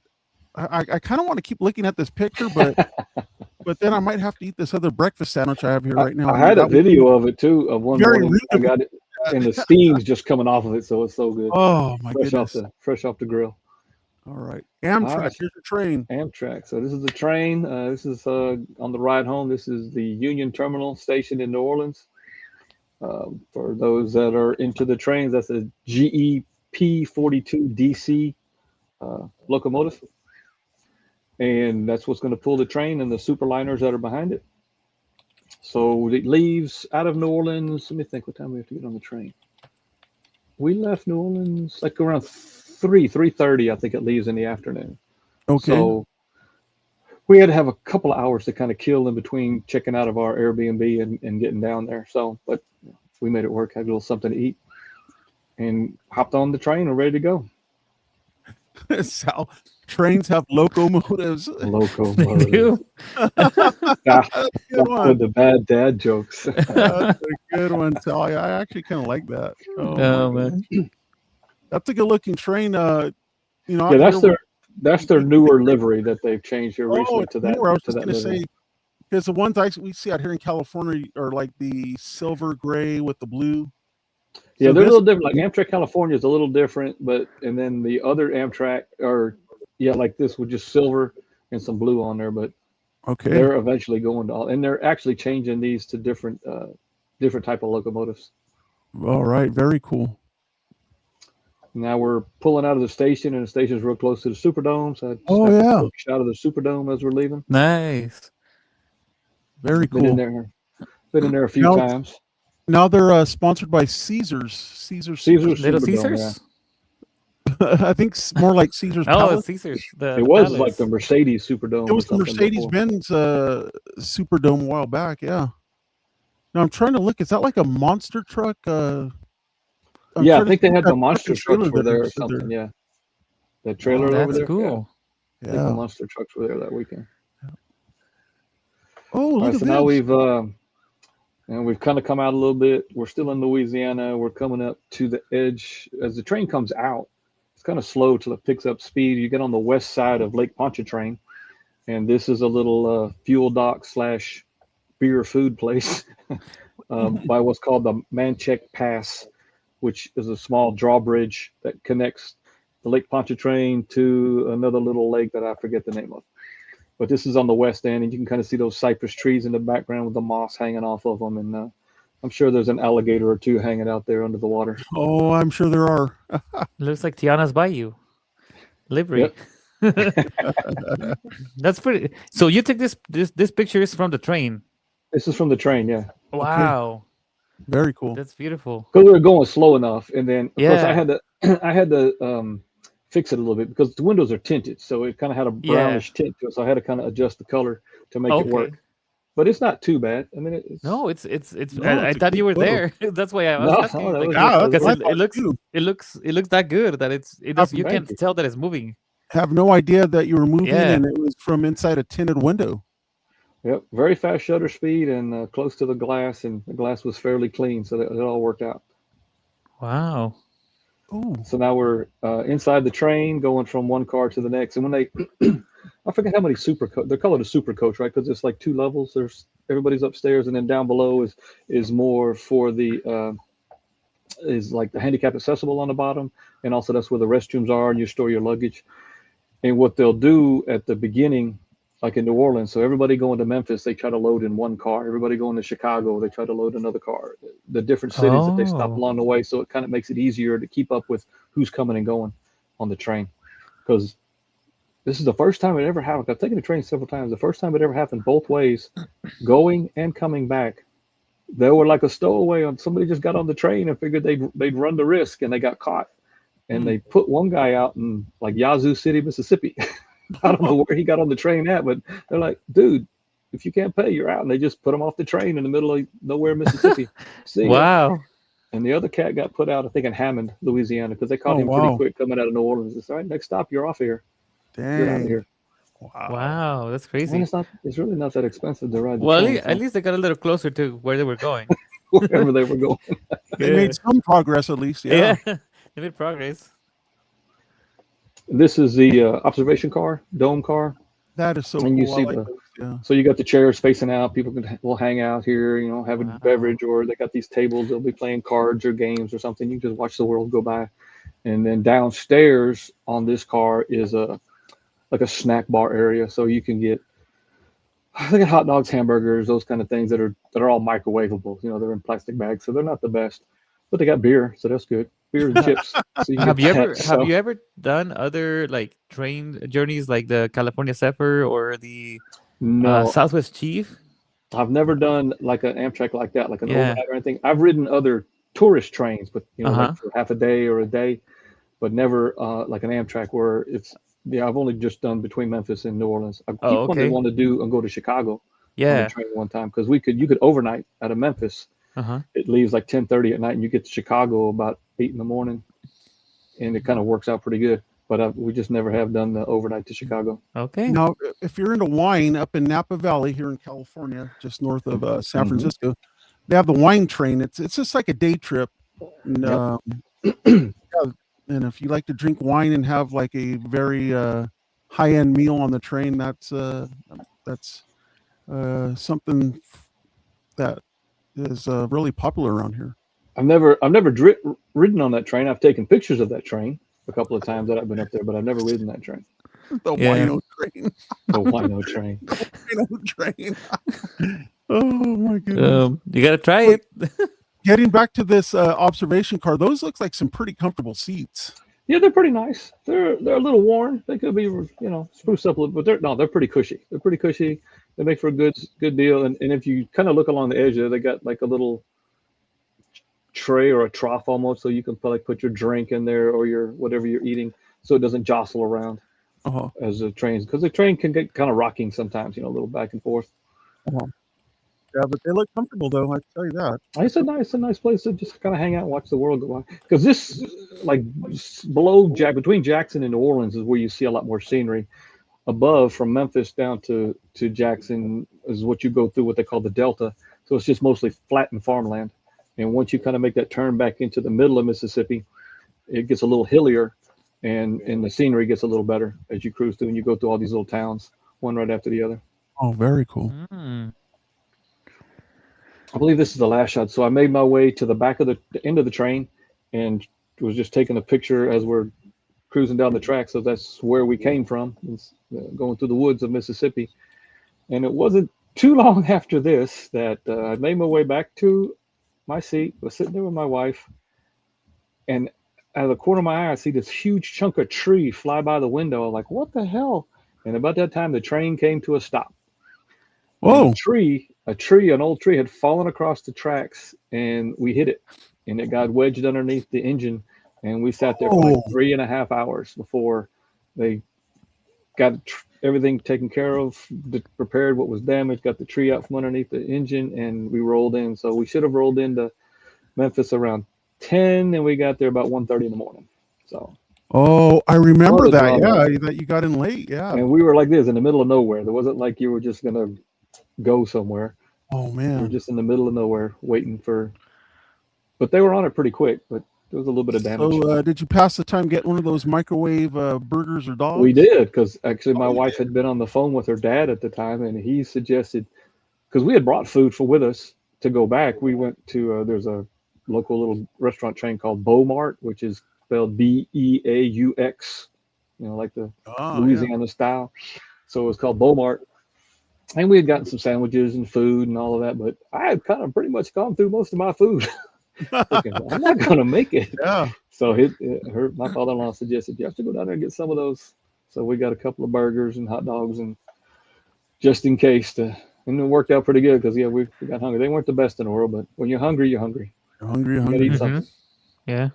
I kind of want to keep looking at this picture, but then I might have to eat this other breakfast sandwich I have here right now. I had a video of it too, of one morning. I got it, and the steam's just coming off of it, so it's so good. Oh my goodness! Fresh off the grill. All right, Amtrak. Here's your train. Amtrak. So this is the train. This is on the ride home. This is the Union Terminal station in New Orleans. For those that are into the trains, that's a GE P42 DC locomotive. And that's what's going to pull the train and the superliners that are behind it. So it leaves out of New Orleans. Let me think what time we have to get on the train. We left New Orleans like around 3:30, I think it leaves in the afternoon. Okay. So we had to have a couple of hours to kind of kill in between checking out of our Airbnb and getting down there. So, but we made it work, had a little something to eat, and hopped on the train and ready to go. So trains have locomotives. Locomotives. With the bad dad jokes. That's a good one, Sally. I actually kind of like that. Oh man, that's a good looking train. You know, yeah, that's their newer livery that they've changed here recently to that. I was just going to say, because the ones we see out here in California are like the silver gray with the blue. Yeah, they're a little different. Like Amtrak California is a little different, and then the other Amtrak like this with just silver and some blue on there. But they're eventually going to and they're actually changing these to different type of locomotives. All right, very cool. Now we're pulling out of the station, and the station's real close to the Superdome. So a shot of the Superdome as we're leaving. Nice, very cool. Been in there a few times. Now they're sponsored by Caesars. Little Caesars. I think more like Caesars. Palace. Caesars. It was Palace. Like the Mercedes Superdome. It was the Mercedes-Benz Superdome a while back. Yeah. Now I'm trying to look. Is that like a monster truck? I think they had the monster trucks were there or something. Yeah. The trailer over there. That's cool. Yeah. The monster trucks were there that weekend. Oh, look at so now we've kind of come out a little bit. We're still in Louisiana. We're coming up to the edge. As the train comes out, it's kind of slow till it picks up speed. You get on the west side of Lake Pontchartrain, and this is a little fuel dock / beer food place by what's called the Manchek Pass, which is a small drawbridge that connects Lake Pontchartrain to another little lake that I forget the name of. But this is on the west end, and you can kind of see those cypress trees in the background with the moss hanging off of them. And I'm sure there's an alligator or two hanging out there under the water. Oh, I'm sure there are. Looks like Tiana's Bayou. Livery. Yep. That's pretty. So you took this picture is from the train. This is from the train, yeah. Wow. Very cool. That's beautiful. Because we were going slow enough, and then of course Yeah. I had to fix it a little bit because the windows are tinted, so it kind of had a brownish tint to it. So I had to kind of adjust the color to make it work. But it's not too bad. I mean, it's No, it's. No, I it's a thought good you were photo. there. That's why I was No, asking. that Like, was- Yeah, that's that's because what I it looks that good that it does. You Thank can't you. tell that it's moving. Have no idea that you were moving, Yeah. and it was from inside a tinted window. Yep, very fast shutter speed and close to the glass, and the glass was fairly clean, so that it all worked out. Wow. Oh, So now we're inside the train, going from one car to the next. And when they, I forget how many they're called a super coach, right? Because it's like 2 levels. There's everybody's upstairs, and then down below is more for the is like the handicap accessible on the bottom, and also that's where the restrooms are, and you store your luggage. And what they'll do at the beginning, like in New Orleans, so everybody going to Memphis, they try to load in one car. Everybody going to Chicago, they try to load another car. The different cities that they stop Oh. along the way, so it kind of makes it easier to keep up with who's coming and going on the train. Because this is the first time it ever happened. I've taken the train several times. The first time it ever happened both ways, going and coming back. They were like a stowaway on somebody just got on the train and figured they'd run the risk, and they got caught. And they put one guy out in like Yazoo City, Mississippi. I don't know where he got on the train at, but they're like, dude, if you can't pay, you're out. And they just put him off the train in the middle of nowhere, Mississippi. See ya. Wow. And the other cat got put out, I think, in Hammond, Louisiana, because they caught him pretty quick coming out of New Orleans. It's all right, next stop, you're off here. You're out of dang. here. Wow. That's And crazy. it's really not that expensive to ride the Well, train, at least they got a little closer to where they were going. wherever they were going. They made some progress at least. Yeah. Yeah. They made progress. This is the observation car, dome car. That is so And cool. you see I like the- those, yeah. So you got the chairs facing out. People will hang out here, have a Wow. beverage, or they got these tables. They'll be playing cards or games or something. You can just watch the world go by. And then downstairs on this car is like a snack bar area, so you can get hot dogs, hamburgers, those kind of things that are all microwavable. They're in plastic bags, so they're not the best, but they got beer, so that's good. Beer and chips. So you Have get you that. ever So- done other like train journeys like the California Zephyr or the No, Southwest Chief? I've never done like an Amtrak like that, like an Yeah. overnight or anything. I've ridden other tourist trains, but Uh-huh. like for half a day or a day, but never like an Amtrak where I've only just done between Memphis and New Orleans. I keep Oh, wanting okay. to want to do and go to Chicago on Yeah. the train one time, because you could overnight out of Memphis. Uh-huh. It leaves like 10:30 at night, and you get to Chicago about 8 in the morning, and it kind of works out pretty good. But we just never have done the overnight to Chicago. Okay. Now, if you're into wine up in Napa Valley here in California, just north of San Mhm. Francisco, they have the wine train. It's just like a day trip. And, Yep. yeah, and if you like to drink wine and have like a very high-end meal on the train, that's something that is really popular around here. I've never ridden on that train. I've taken pictures of that train a couple of times that I've been up there, but I've never ridden that train. The Yeah. wino train. The Wino train. Wino train. Oh my goodness. You gotta try it. Getting back to this observation car, those looks like some pretty comfortable seats. Yeah, they're pretty nice. They're a little worn. They could be spruced up a little, but they're pretty cushy. They're pretty cushy. They make for a good deal. And if you kind of look along the edge there, they got like a little tray or a trough almost, so you can put your drink in there or your whatever you're eating, so it doesn't jostle around Uh-huh. as the trains, because the train can get kind of rocking sometimes, a little back and forth. Yeah, but they look comfortable though. I tell you that. It's a nice place to just kind of hang out and watch the world go by. Because this, like below between Jackson and New Orleans, is where you see a lot more scenery. Above, from Memphis down to Jackson, is what you go through what they call the Delta. So it's just mostly flat and farmland. And once you kind of make that turn back into the middle of Mississippi, it gets a little hillier, and the scenery gets a little better as you cruise through, and you go through all these little towns, one right after the other. Oh, very cool. Mm. I believe this is the last shot. So I made my way to the back of the end of the train and was just taking a picture as we're cruising down the track. So that's where we came from, going through the woods of Mississippi. And it wasn't too long after this that I made my way back to my seat, was sitting there with my wife, and out of the corner of my eye, I see this huge chunk of tree fly by the window. I'm like, what the hell? And about that time, the train came to a stop. Whoa! An old tree had fallen across the tracks, and we hit it, and it got wedged underneath the engine, and we sat there for like 3.5 hours before they got everything taken care of, repaired what was damaged, got the tree out from underneath the engine, and we rolled in. So we should have rolled into Memphis around 10, and we got there about 1:30 in the morning. So. Oh, I remember that. Yeah, that you got in late. Yeah. And we were like this in the middle of nowhere. There wasn't like you were just gonna go somewhere. Oh man. We were just in the middle of nowhere waiting for. But they were on it pretty quick. But there was a little bit of damage. So, did you pass the time getting one of those microwave burgers or dogs? We did, because actually my wife had been on the phone with her dad at the time, and he suggested, because we had brought food with us to go back. We went to there's a local little restaurant chain called Beaumart, which is spelled Beaux, like the Louisiana style. So it was called Beaumart. And we had gotten some sandwiches and food and all of that, but I had kind of pretty much gone through most of my food. Thinking, I'm not going to make it. Yeah. So my father-in-law suggested, you have to go down there and get some of those. So we got a couple of burgers and hot dogs, and just in case. And it worked out pretty good because, we got hungry. They weren't the best in the world, but when you're hungry, you're hungry. You're hungry. You gotta eat something. Yeah.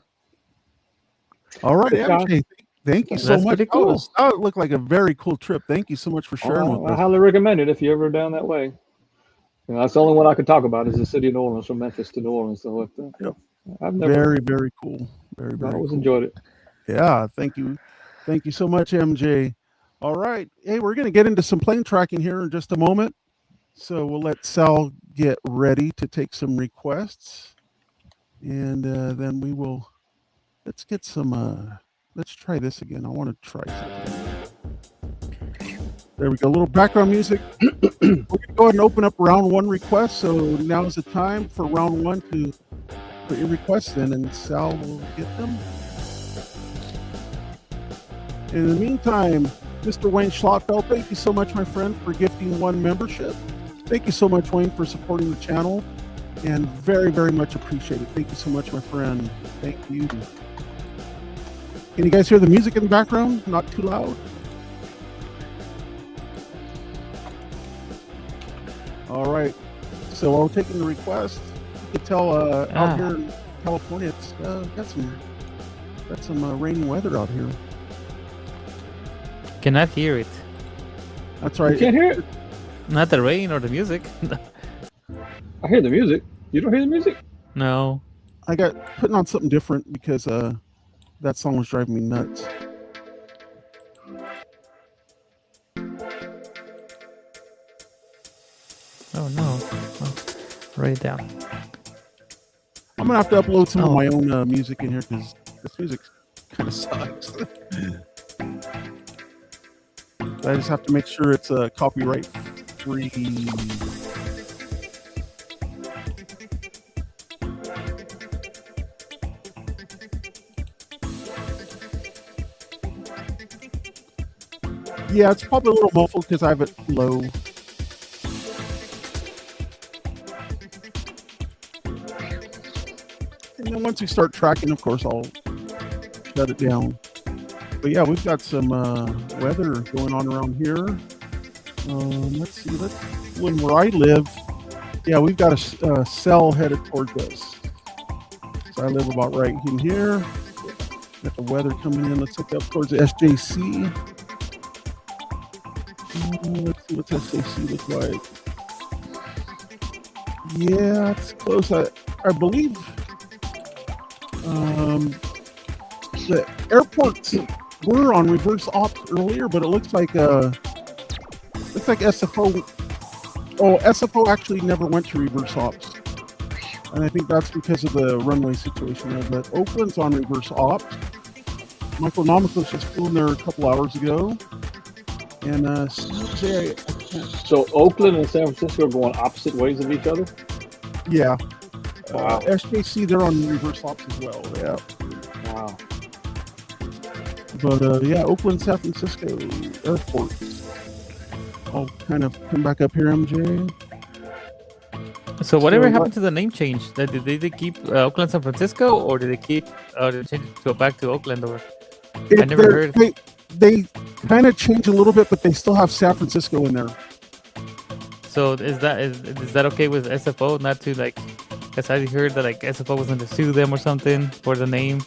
All right, MJ, thank you so much. Pretty cool. It looked like a very cool trip. Thank you so much for sharing with us. I highly recommend it if you're ever down that way. That's the only one I can talk about is the city of New Orleans, from Memphis to New Orleans. So I've never very cool. Very I always cool. enjoyed it. Yeah, thank you so much, MJ. All right, hey, we're gonna get into some plane tracking here in just a moment. So we'll let Sal get ready to take some requests, and then we will. Let's get some. Let's try this again. I want to try something. There we go. A little background music. We're going to go ahead and open up round one requests. So now is the time for round one to put your requests in, and Sal will get them. In the meantime, Mr. Wayne Schlotfeld, thank you so much, my friend, for gifting one membership. Thank you so much, Wayne, for supporting the channel, and very, very much appreciated. Thank you so much, my friend. Thank you. Can you guys hear the music in the background? Not too loud? All right. So while we're taking the request, you can tell out here in California, it's got some rainy weather out here. Cannot hear it. That's right. You can't hear it? Not the rain or the music. I hear the music. You don't hear the music? No. I got putting on something different because that song was driving me nuts. Oh no. Oh, write it down. I'm gonna have to upload some of my own music in here because this music kind of sucks. I just have to make sure it's copyright free. Yeah, it's probably a little muffled because I have it low. And then once we start tracking, of course, I'll shut it down. But yeah, we've got some weather going on around here. Let's see. Where I live, yeah, we've got a cell headed towards us. So I live about right in here. Got the weather coming in. Let's look up towards the SJC. Let's see what's SJC look like. Yeah, it's close. I believe the airports were on reverse ops earlier, but it looks like SFO. Oh, SFO actually never went to reverse ops, and I think that's because of the runway situation there. But Oakland's on reverse ops. Michael Nomicos just flew in there a couple hours ago, and so Oakland and San Francisco are going opposite ways of each other. Yeah. Wow. SJC, they're on reverse ops as well. Yeah. Wow. But yeah, Oakland, San Francisco Airport. I'll kind of come back up here, MJ. So whatever happened to the name change? Did they keep Oakland, San Francisco, or did they keep did they change it to back to Oakland? Or I never heard. They kind of change a little bit, but they still have San Francisco in there. So is that okay with SFO not to like? Because I heard that like SFO was going to sue them or something for the name.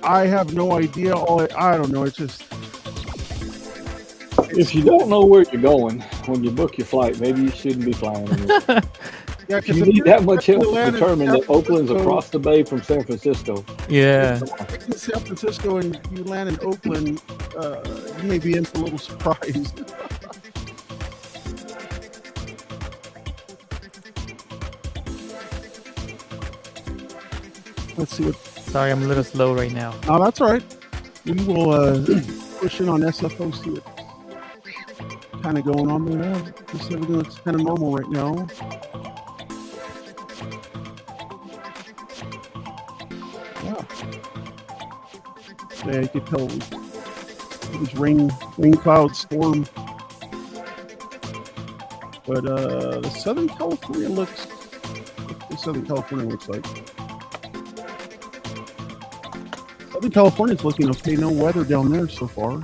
I have no idea. I don't know. It's just. If you don't know where you're going when you book your flight, maybe you shouldn't be flying anywhere. Yeah, if you need that much help to determine that Oakland's across the bay from San Francisco. Yeah. If in San Francisco and you land in Oakland, you may be in for a little surprise. Let's see what. Sorry, I'm a little slow right now. Oh, that's all right. We will push in on SFO, see what's kind of going on there. Just everything looks kind of normal right now. Yeah, you could tell it was rain cloud storm. But the Southern California looks. What Southern California looks like. Southern California's looking okay. No weather down there so far.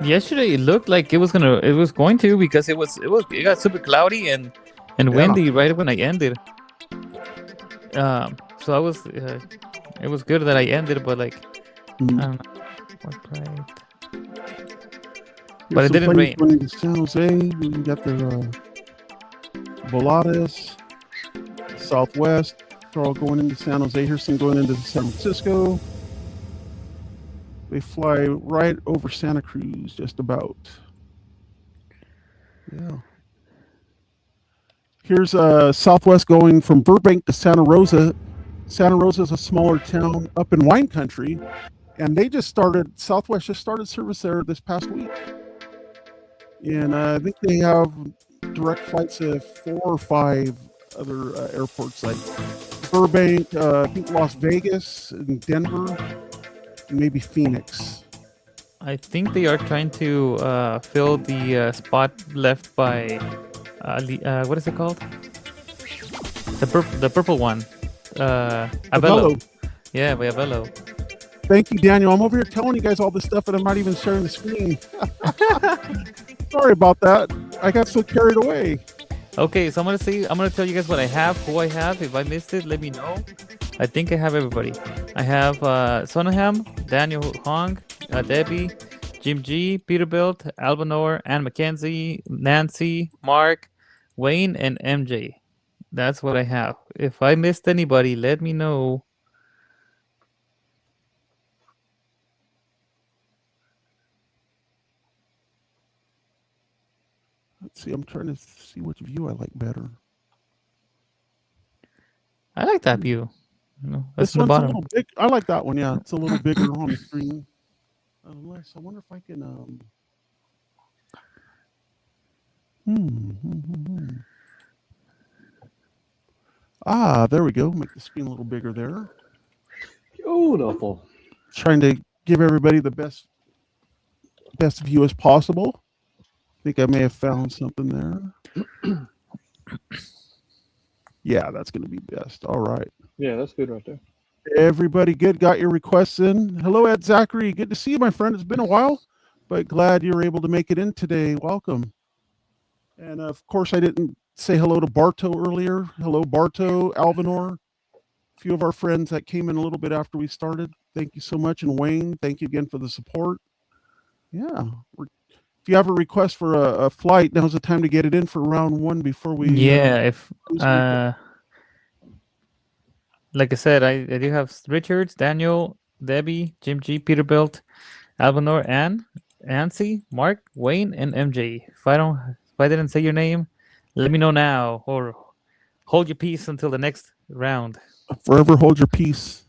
Yesterday it looked like it was going to because it got super cloudy and windy right when I ended. So I was it was good that I ended, but like I don't know what pride. But it didn't rain. In San Jose, we got the Voladas, Southwest. They're all going into San Jose. Here's some going into San Francisco. They fly right over Santa Cruz, just about. Yeah. Here's Southwest going from Burbank to Santa Rosa. Santa Rosa is a smaller town up in wine country, and Southwest just started service there this past week. And I think they have direct flights to 4 or 5 other airports like Burbank, I think Las Vegas, and Denver, and maybe Phoenix. I think they are trying to fill the spot left by what is it called? The purple one. Avello. Yeah, by Avello. Thank you, Daniel. I'm over here telling you guys all this stuff, and I'm not even sharing the screen. Sorry about that. I got so carried away. Okay, so I'm gonna tell you guys what I have, who I have. If I missed it, let me know. I think I have everybody. I have Sonaham, Daniel Hong, Debbie, Jim G, Peterbilt, Albanor, Ann McKenzie, Nancy, Mark, Wayne, and MJ. That's what I have. If I missed anybody, let me know. Let's see. I'm trying to see which view I like better. I like that view. This one's a little big. I like that one. Yeah, it's a little bigger on the screen. Unless I wonder if I can. Ah, there we go. Make the screen a little bigger there. Beautiful. Trying to give everybody the best view as possible. I think I may have found something there. Yeah, that's going to be best. All right. Yeah, that's good right there. Everybody good? Got your requests in? Hello, Ed Zachary. Good to see you, my friend. It's been a while, but glad you're able to make it in today. Welcome. And of course, I didn't say hello to Bartow earlier. Hello, Bartow, Alvanor. A few of our friends that came in a little bit after we started. Thank you so much. And Wayne, thank you again for the support. Yeah. If you have a request for a flight, now's the time to get it in for round 1 before we. Yeah, like I said, I do have Richards, Daniel, Debbie, Jim G, Peterbilt, Albanor, Ann, Nancy, Mark, Wayne, and MJ. If I didn't say your name, let me know now, or hold your peace until the next round. Forever hold your peace.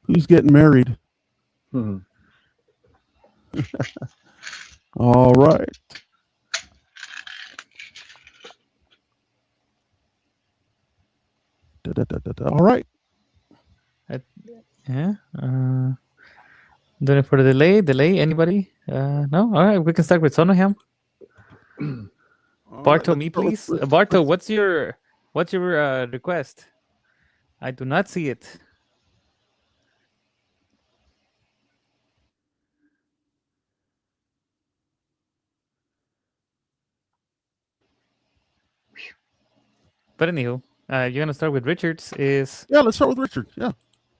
Who's getting married? All right. All right. Yeah. Doing it for the delay. Anybody? No. All right. We can start with Sonoham. Barto, me please. Barto, what's your request? I do not see it. But anywho, you're gonna start with Richards. Let's start with Richard. Yeah.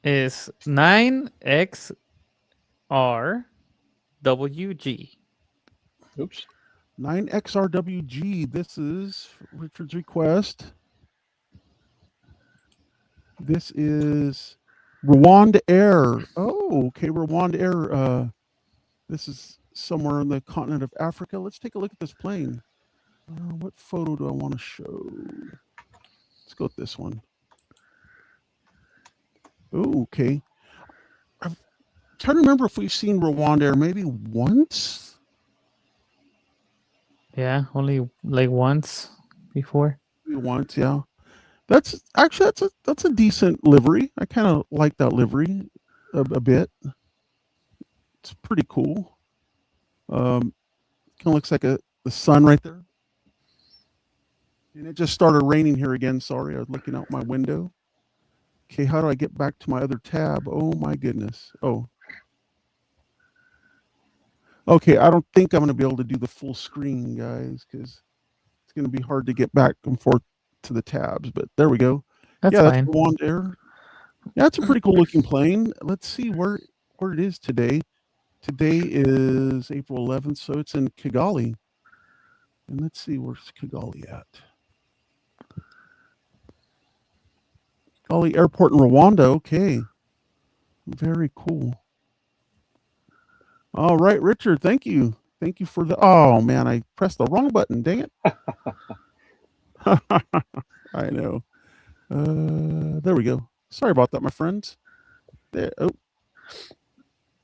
Is 9XRWG. Oops. 9XRWG. This is Richard's request. This is Rwanda Air. Oh, okay, Rwanda Air. This is somewhere in the continent of Africa. Let's take a look at this plane. What photo do I want to show? Let's go with this one. Oh, okay. I'm trying to remember if we've seen Rwanda Air maybe once. Yeah, only like once before. Maybe once, yeah. That's actually that's a decent livery. I kind of like that livery a bit. It's pretty cool. Kind of looks like the sun right there. And it just started raining here again. Sorry, I was looking out my window. Okay, how do I get back to my other tab? Oh my goodness. Oh. Okay, I don't think I'm going to be able to do the full screen, guys, because it's going to be hard to get back and forth to the tabs. But there we go. That's That's fine. Rwanda Air. Yeah, it's a pretty cool looking plane. Let's see where it is today. Today is April 11th, so it's in Kigali. And let's see, where's Kigali at? Kigali Airport in Rwanda. Okay. Very cool. All right, Richard, thank you. Thank you for the... Oh, man, I pressed the wrong button. Dang it. I know. There we go. Sorry about that, my friends. There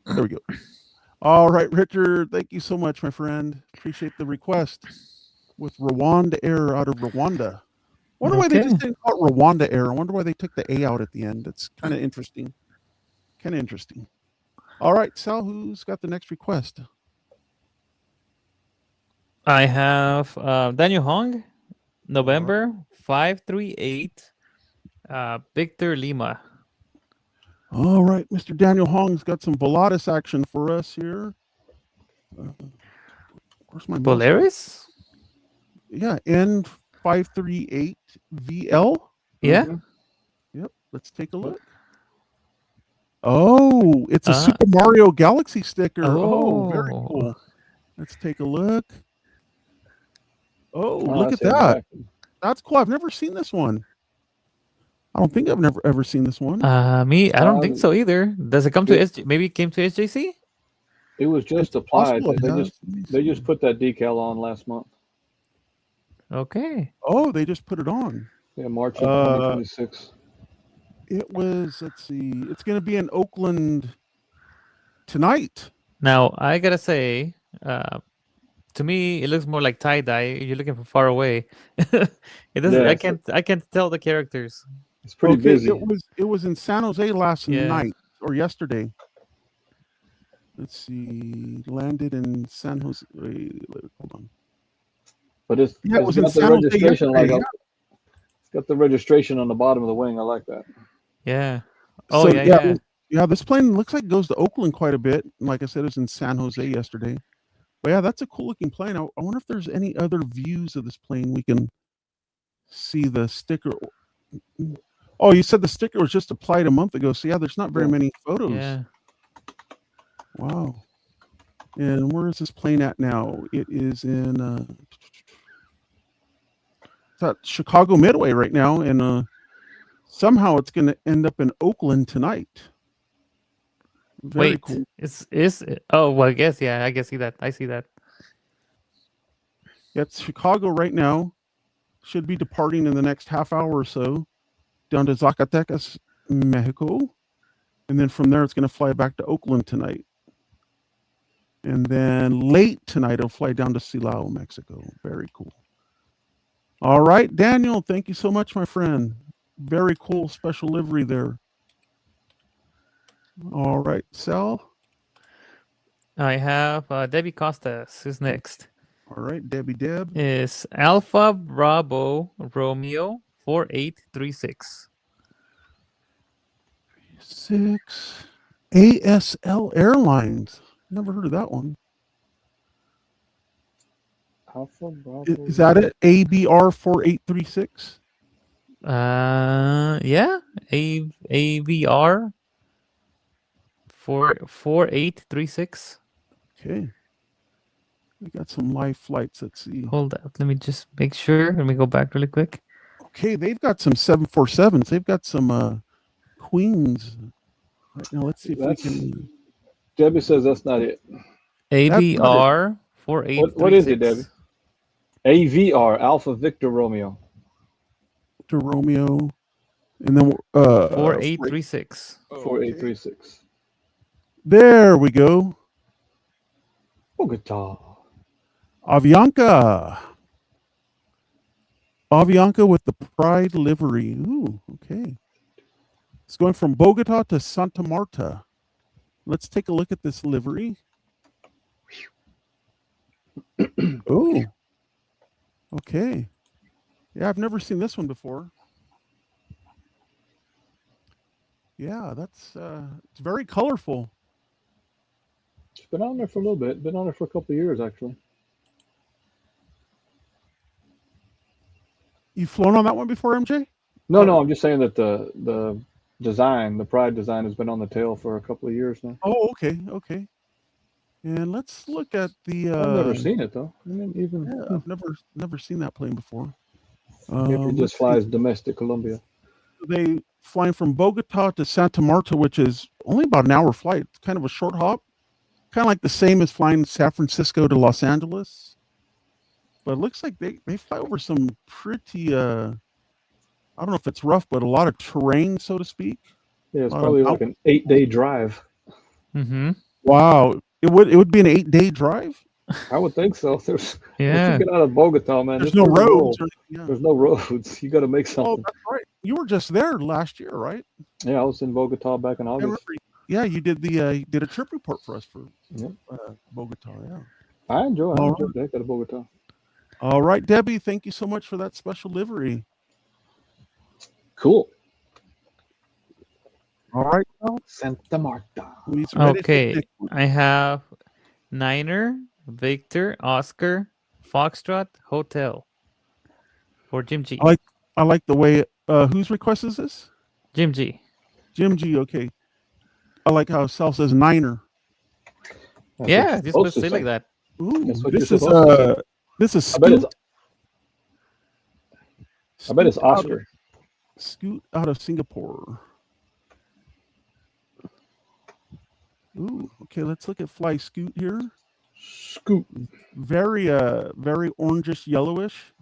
we go. All right, Richard, thank you so much, my friend. Appreciate the request with Rwanda Air out of Rwanda. Wonder why they just didn't call it Rwanda Air. I wonder why they took the A out at the end. It's kind of interesting. All right, Sal, who's got the next request? I have Daniel Hong, November 538, Victor Lima. All right, Mr. Daniel Hong's got some Volatus action for us here. Where's my Polaris? Yeah, N538VL. Yeah. Yep, let's take a look. Oh, it's a Super Mario Galaxy sticker. Oh, very cool. Let's take a look. Oh, look at that. That's cool. I've never seen this one. I don't think I've ever seen this one. I don't think so either. Does it come to SJ? Maybe it came to SJC? It was just applied. They just put that decal on last month. Okay. Oh, they just put it on. Yeah, March of 2026. It was, let's see, it's going to be in Oakland tonight. Now, I got to say, to me, it looks more like tie-dye. You're looking from far away. It doesn't. Yeah, I can't tell the characters. It's pretty busy. It was in San Jose last night or yesterday. Let's see, landed in San Jose. Hold on. But it was in San Jose yesterday. It's got the registration on the bottom of the wing. I like that. Yeah. Oh, so, yeah. This plane looks like it goes to Oakland quite a bit. Like I said, it was in San Jose yesterday. But yeah, that's a cool looking plane. I wonder if there's any other views of this plane we can see the sticker. Oh, you said the sticker was just applied a month ago. So yeah, there's not very many photos. Yeah. Wow. And where is this plane at now? It is in it's at Chicago Midway right now, and somehow it's going to end up in Oakland tonight. Very cool. Oh, well, I guess I see that. It's Chicago right now. Should be departing in the next half hour or so down to Zacatecas, Mexico, and then from there it's going to fly back to Oakland tonight. And then late tonight, it'll fly down to Silao, Mexico. Very cool. All right, Daniel, thank you so much, my friend. Very cool special livery there. All right, Sal. I have Debbie Costas is next. All right, Debbie Deb. Is Alpha Bravo Romeo 4836. 6 ASL Airlines. Never heard of that one. Alpha Bravo. Is that it? ABR 4836. Yeah, AVR 4836. Okay. We got some live flights. Let's see. Hold up, let me just make sure. Let me go back really quick. Okay, they've got some 747s. They've got some Queens. Right now, let's see if we can. Debbie says that's not it. AVR 4836. What is it, Debbie? AVR, Alpha Victor Romeo. To Romeo, and then 4836. 4836. There we go. Bogota. Avianca with the Pride livery. Ooh, okay. It's going from Bogota to Santa Marta. Let's take a look at this livery. Oh, okay. Yeah, I've never seen this one before. Yeah, that's it's very colorful. It's been on there for a little bit. Been on there for a couple of years, actually. You've flown on that one before, MJ? No, I'm just saying that the design, the Pride design, has been on the tail for a couple of years now. Oh, okay. And let's look at the. I've never seen it though. I mean, even Yeah, I've never seen that plane before. it just flies domestic Colombia. They flying from Bogota to Santa Marta, which is only about an hour flight. It's kind of a short hop, kind of like the same as flying San Francisco to Los Angeles. But it looks like they fly over some pretty. I don't know if it's rough, but a lot of terrain, so to speak. Yeah, it's probably like an 8-day drive. Mm-hmm. Wow, it would be an 8-day drive. I would think so. Once Yeah. you get out of Bogota, man, There's no roads. There's no roads. You got to make Oh, something. that's right. You were just there last year, right? Yeah, I was in Bogota back in I August. remember. Yeah, you did you did a trip report for us for Bogota. Yeah. I enjoy the heck out of Bogota. All right, Debbie. Thank you so much for that special livery. Cool. All right. Santa Marta. Okay, I have Niner, Victor, Oscar, Foxtrot, Hotel for Jim G. I like the way. Whose request is this? Jim G. Jim G. Okay. I like how Sal says Niner. Yeah, just supposed to say like that. Ooh, That's what this you're is supposed to say. this is. I bet it's Oscar. Scoot out of Singapore. Ooh, okay, let's look at Fly Scoot here. Scoot. Very orangish yellowish.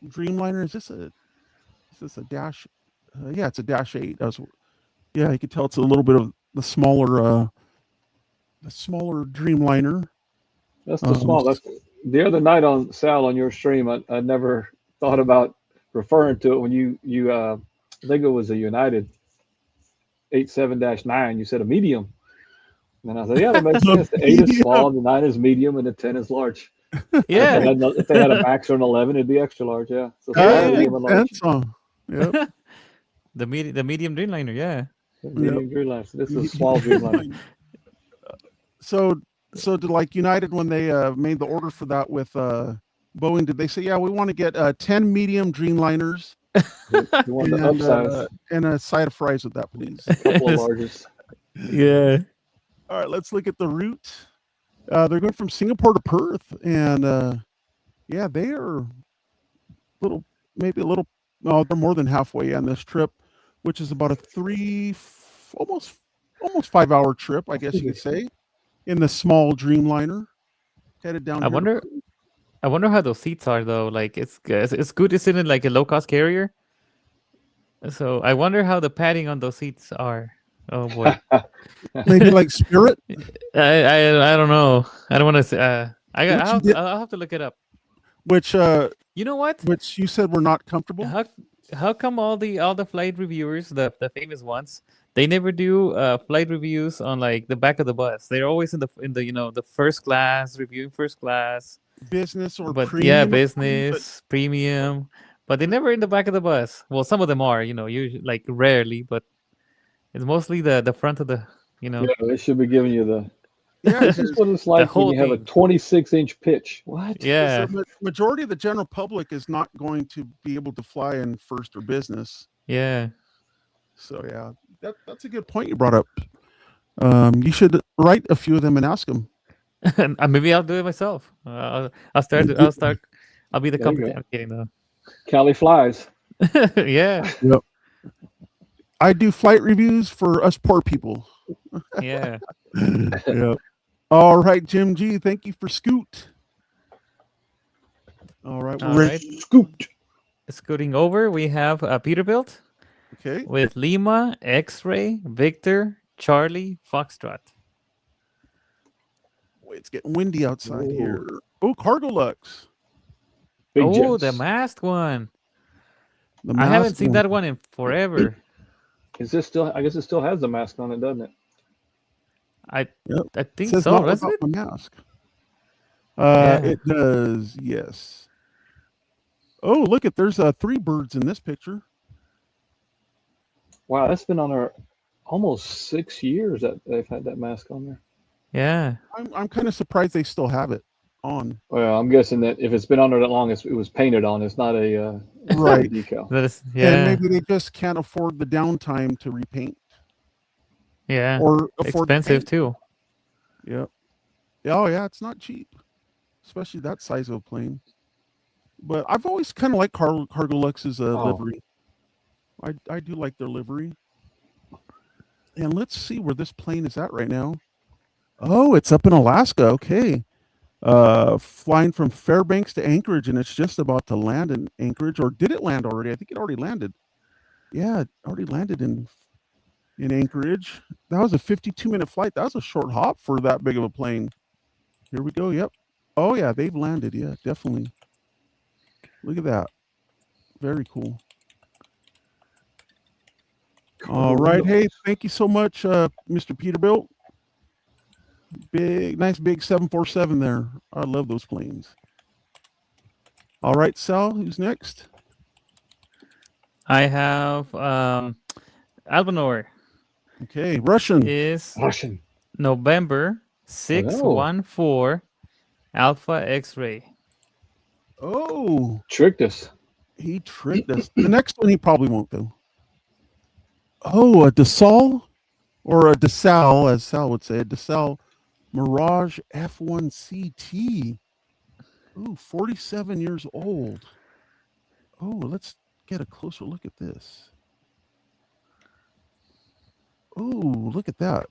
Dreamliner, is this a dash? Yeah, it's a Dash 8. Yeah, you can tell it's a little bit of the smaller Dreamliner. That's the small. That's the other night on Sal on your stream. I never thought about referring to it when you I think it was a United 87-9. You said a medium, and I said, yeah, that makes sense. The 8 is small, the 9 is medium, and the 10 is large. Yeah. If they had a Max or an 11, it'd be extra large. Yeah. So Medium and large. Yep. The medium Dreamliner. Yeah. Medium Dreamliner. So this is a small Dreamliner. So did like United when they made the order for that with Boeing? Did they say, yeah, we want to get 10 medium Dreamliners You want the upsize. and a side of fries with that, please? A couple of larges. Yeah. All right, let's look at the route. They're going from Singapore to Perth, and yeah, they are maybe a little. No, they're more than halfway on this trip, which is about a almost 5-hour trip, I guess you could say, in the small Dreamliner, headed down. I wonder how those seats are though. Like it's good. Isn't it like a low cost carrier? So I wonder how the padding on those seats are. Oh boy. Maybe like Spirit. I don't know. I don't want to say. I'll have to look it up. Which you know what? Which you said were not comfortable. how come all the flight reviewers, the famous ones, they never do flight reviews on like the back of the bus? They're always in the the first class, reviewing first class. Business or But yeah, premium, but business, premium, but they're never in the back of the bus. Well, some of them are, usually like rarely, but it's mostly the front of the, you Yeah, know, they should be giving you the. yeah, This is what it's the like when whole you have a thing. 26-inch pitch. What? because Yeah, the majority of the general public is not going to be able to fly in first or business. yeah. So yeah, that's a good point you brought up. You should write a few of them and ask them. And maybe I'll do it myself. I'll start. I'll start. I'll be the There you company. go. I'm kidding though. Cali flies. Yeah, Yep. I do flight reviews for us poor people. yeah. Yep. All right, Jim G. Thank you for Scoot. All right, All we're right. ready. Scoot. Scooting over, we have Peterbilt Okay. with Lima, X-Ray, Victor, Charlie, Foxtrot. Wait, it's getting windy outside Ooh. here. Oh, Cargo Lux. Big Oh, jets. the masked one. The I haven't masked seen one. that one in forever. Is this still? I guess it still has the mask on it, doesn't it? I Yep. I It think says so, not doesn't without it? my mask. Yeah. It does. Yes. Oh, look at there's 3 birds in this picture. Wow, that's been on there almost 6 years that they've had that mask on there. Yeah. I'm kind of surprised they still have it on. Well, I'm guessing that if it's been on there that long, it was painted on. It's not a Right. decal. That is, And yeah. maybe they just can't afford the downtime to repaint Yeah. or afford Expensive to too. paint. Yep. Oh yeah, it's not cheap, especially that size of a plane. But I've always kind of liked Cargo Lux's livery. I do like their livery. And let's see where this plane is at right now. Oh, it's up in Alaska. Okay. Flying from Fairbanks to Anchorage, and it's just about to land in Anchorage. Or did it land already? I think it already landed. Yeah, it already landed in Anchorage. That was a 52-minute flight. That was a short hop for that big of a plane. Here we go. Yep. Oh yeah, they've landed. Yeah, definitely. Look at that. Very cool. All right. Hey, thank you so much, Mr. Peterbilt. Nice big 747 there. I love those planes. All right, Sal, who's next? I have Albanor Okay, Russian. is Russian. November 614 Alpha X-Ray. Oh, Tricked us. he tricked us. The next one he probably won't though. Oh, a Dassault or a Dassault, as Sal would say, a Dassault Mirage F1 CT. Ooh, 47 years old. Oh, let's get a closer look at this. Oh, look at that.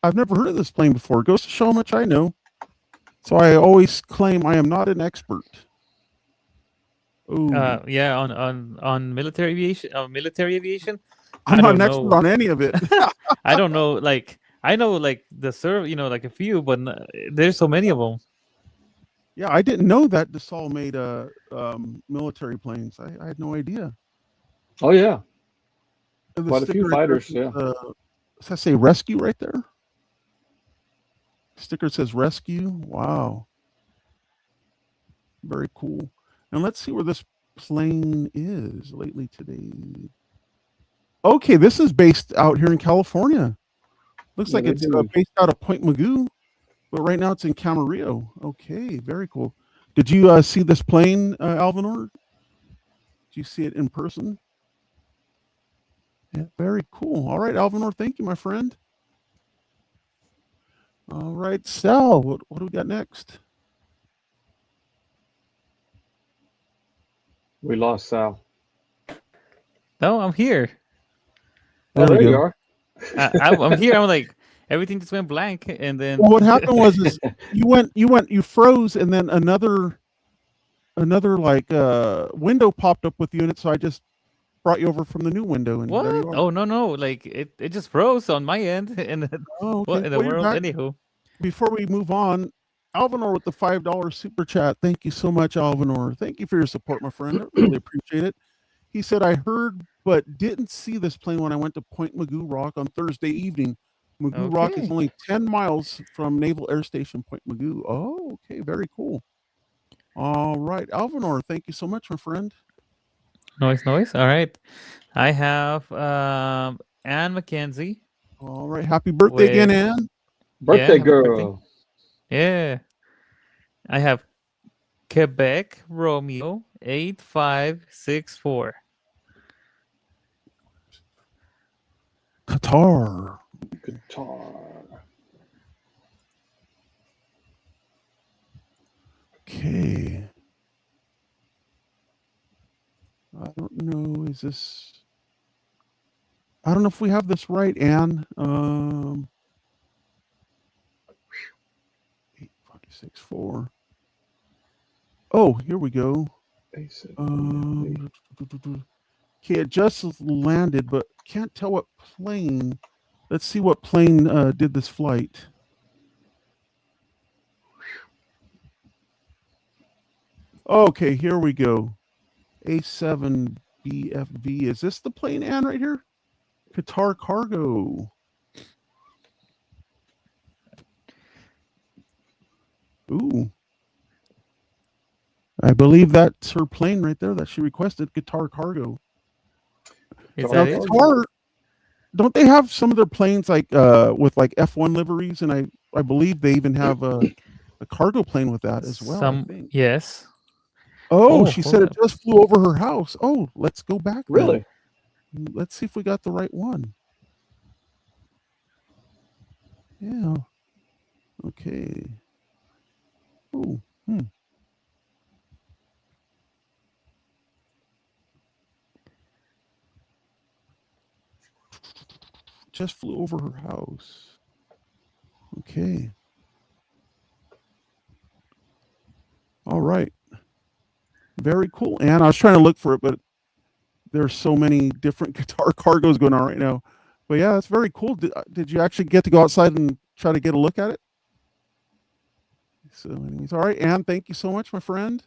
I've never heard of this plane before. It goes to show how much I know. So I always claim I am not an expert. Ooh. Yeah, on military aviation. I'm I not an don't expert know. on any of it. I don't know. Like I know, like the like a few, but there's so many of them. Yeah, I didn't know that Dassault made military planes. I had no idea. Oh yeah, The quite a few sticker right there fighters. says, Yeah. Does that say rescue right there? Sticker says rescue. Wow. Very cool. And let's see where this plane is lately today. Okay, this is based out here in California. Looks Yeah, like they it's do. based out of Point Mugu, but right now it's in Camarillo. Okay, very cool. Did you see this plane, Alvanor? Did you see it in person? Yeah, very cool. All right, Alvanor, thank you, my friend. All right, Sal, what do we got next? We lost Sal. No, I'm here. Oh, There we there you go. are. I'm here. I'm like everything just went blank, and then Well, what happened was is you froze, and then another like window popped up with you in it, so I just brought you over from the new window, and there you what? are. Oh no! Like it just froze on my end, and then, Oh, okay. what in the Well, you're world? back. Anywho, Before we move on, Alvinor with the $5 super chat. Thank you so much, Alvinor. Thank you for your support, my friend. I really appreciate it. He said, I heard but didn't see this plane when I went to Point Magoo Rock on Thursday evening. Magoo Rock is only 10 miles from Naval Air Station Point Magoo. Oh, okay. Very cool. All right. Alvinor, thank you so much, my friend. Noise. All right. I have Ann McKenzie. All right. Happy birthday again, Ann. Birthday girl. Birthday. Yeah. I have Quebec Romeo 8564. Qatar. Okay. I don't know. Is this? I don't know if we have this right, Ann. 8564. Oh, here we go. Okay, it just landed, but can't tell what plane. Let's see what plane did this flight. Okay, here we go. A7BFV. Is this the plane, Ann, right here? Qatar Cargo. Ooh. I believe that's her plane right there that she requested, Qatar Cargo. Is Now, that it? Qatar, don't they have some of their planes like with like F1 liveries? And I believe they even have a cargo plane with that as well. I think. Yes. Oh, she said it just flew over her house. Oh, let's go back. Really? Then. Let's see if we got the right one. Yeah. Okay. Oh. Just flew over her house. Okay. All right. Very cool. And I was trying to look for it, but there's so many different Qatar cargos going on right now. But yeah, that's very cool. Did you actually get to go outside and try to get a look at it? So anyways, all right, Ann, thank you so much, my friend.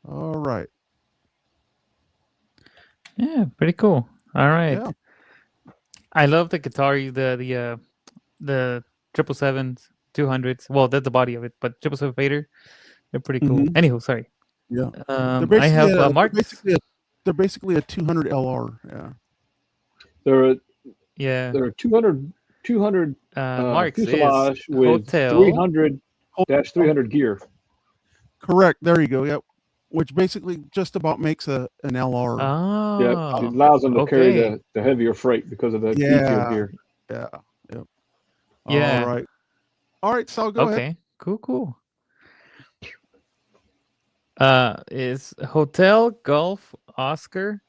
All right. Yeah, pretty cool. All right. Yeah. I love the Qatari, the 777s, 200s. Well, that's the body of it, but 777 Fader, they're pretty cool. Anywho, sorry. Yeah. I have Mark. They're basically a 200 LR. Yeah. They're 200 Marks fuselage is with hotel 300-300 gear. Correct. There you go. Yep. Which basically just about makes an LR. Oh. Yeah, it allows them to carry the heavier freight because of the E-fuel gear. Yeah. Yep. Yeah. All right. So go ahead. Okay. Cool. Is Hotel Golf Oscar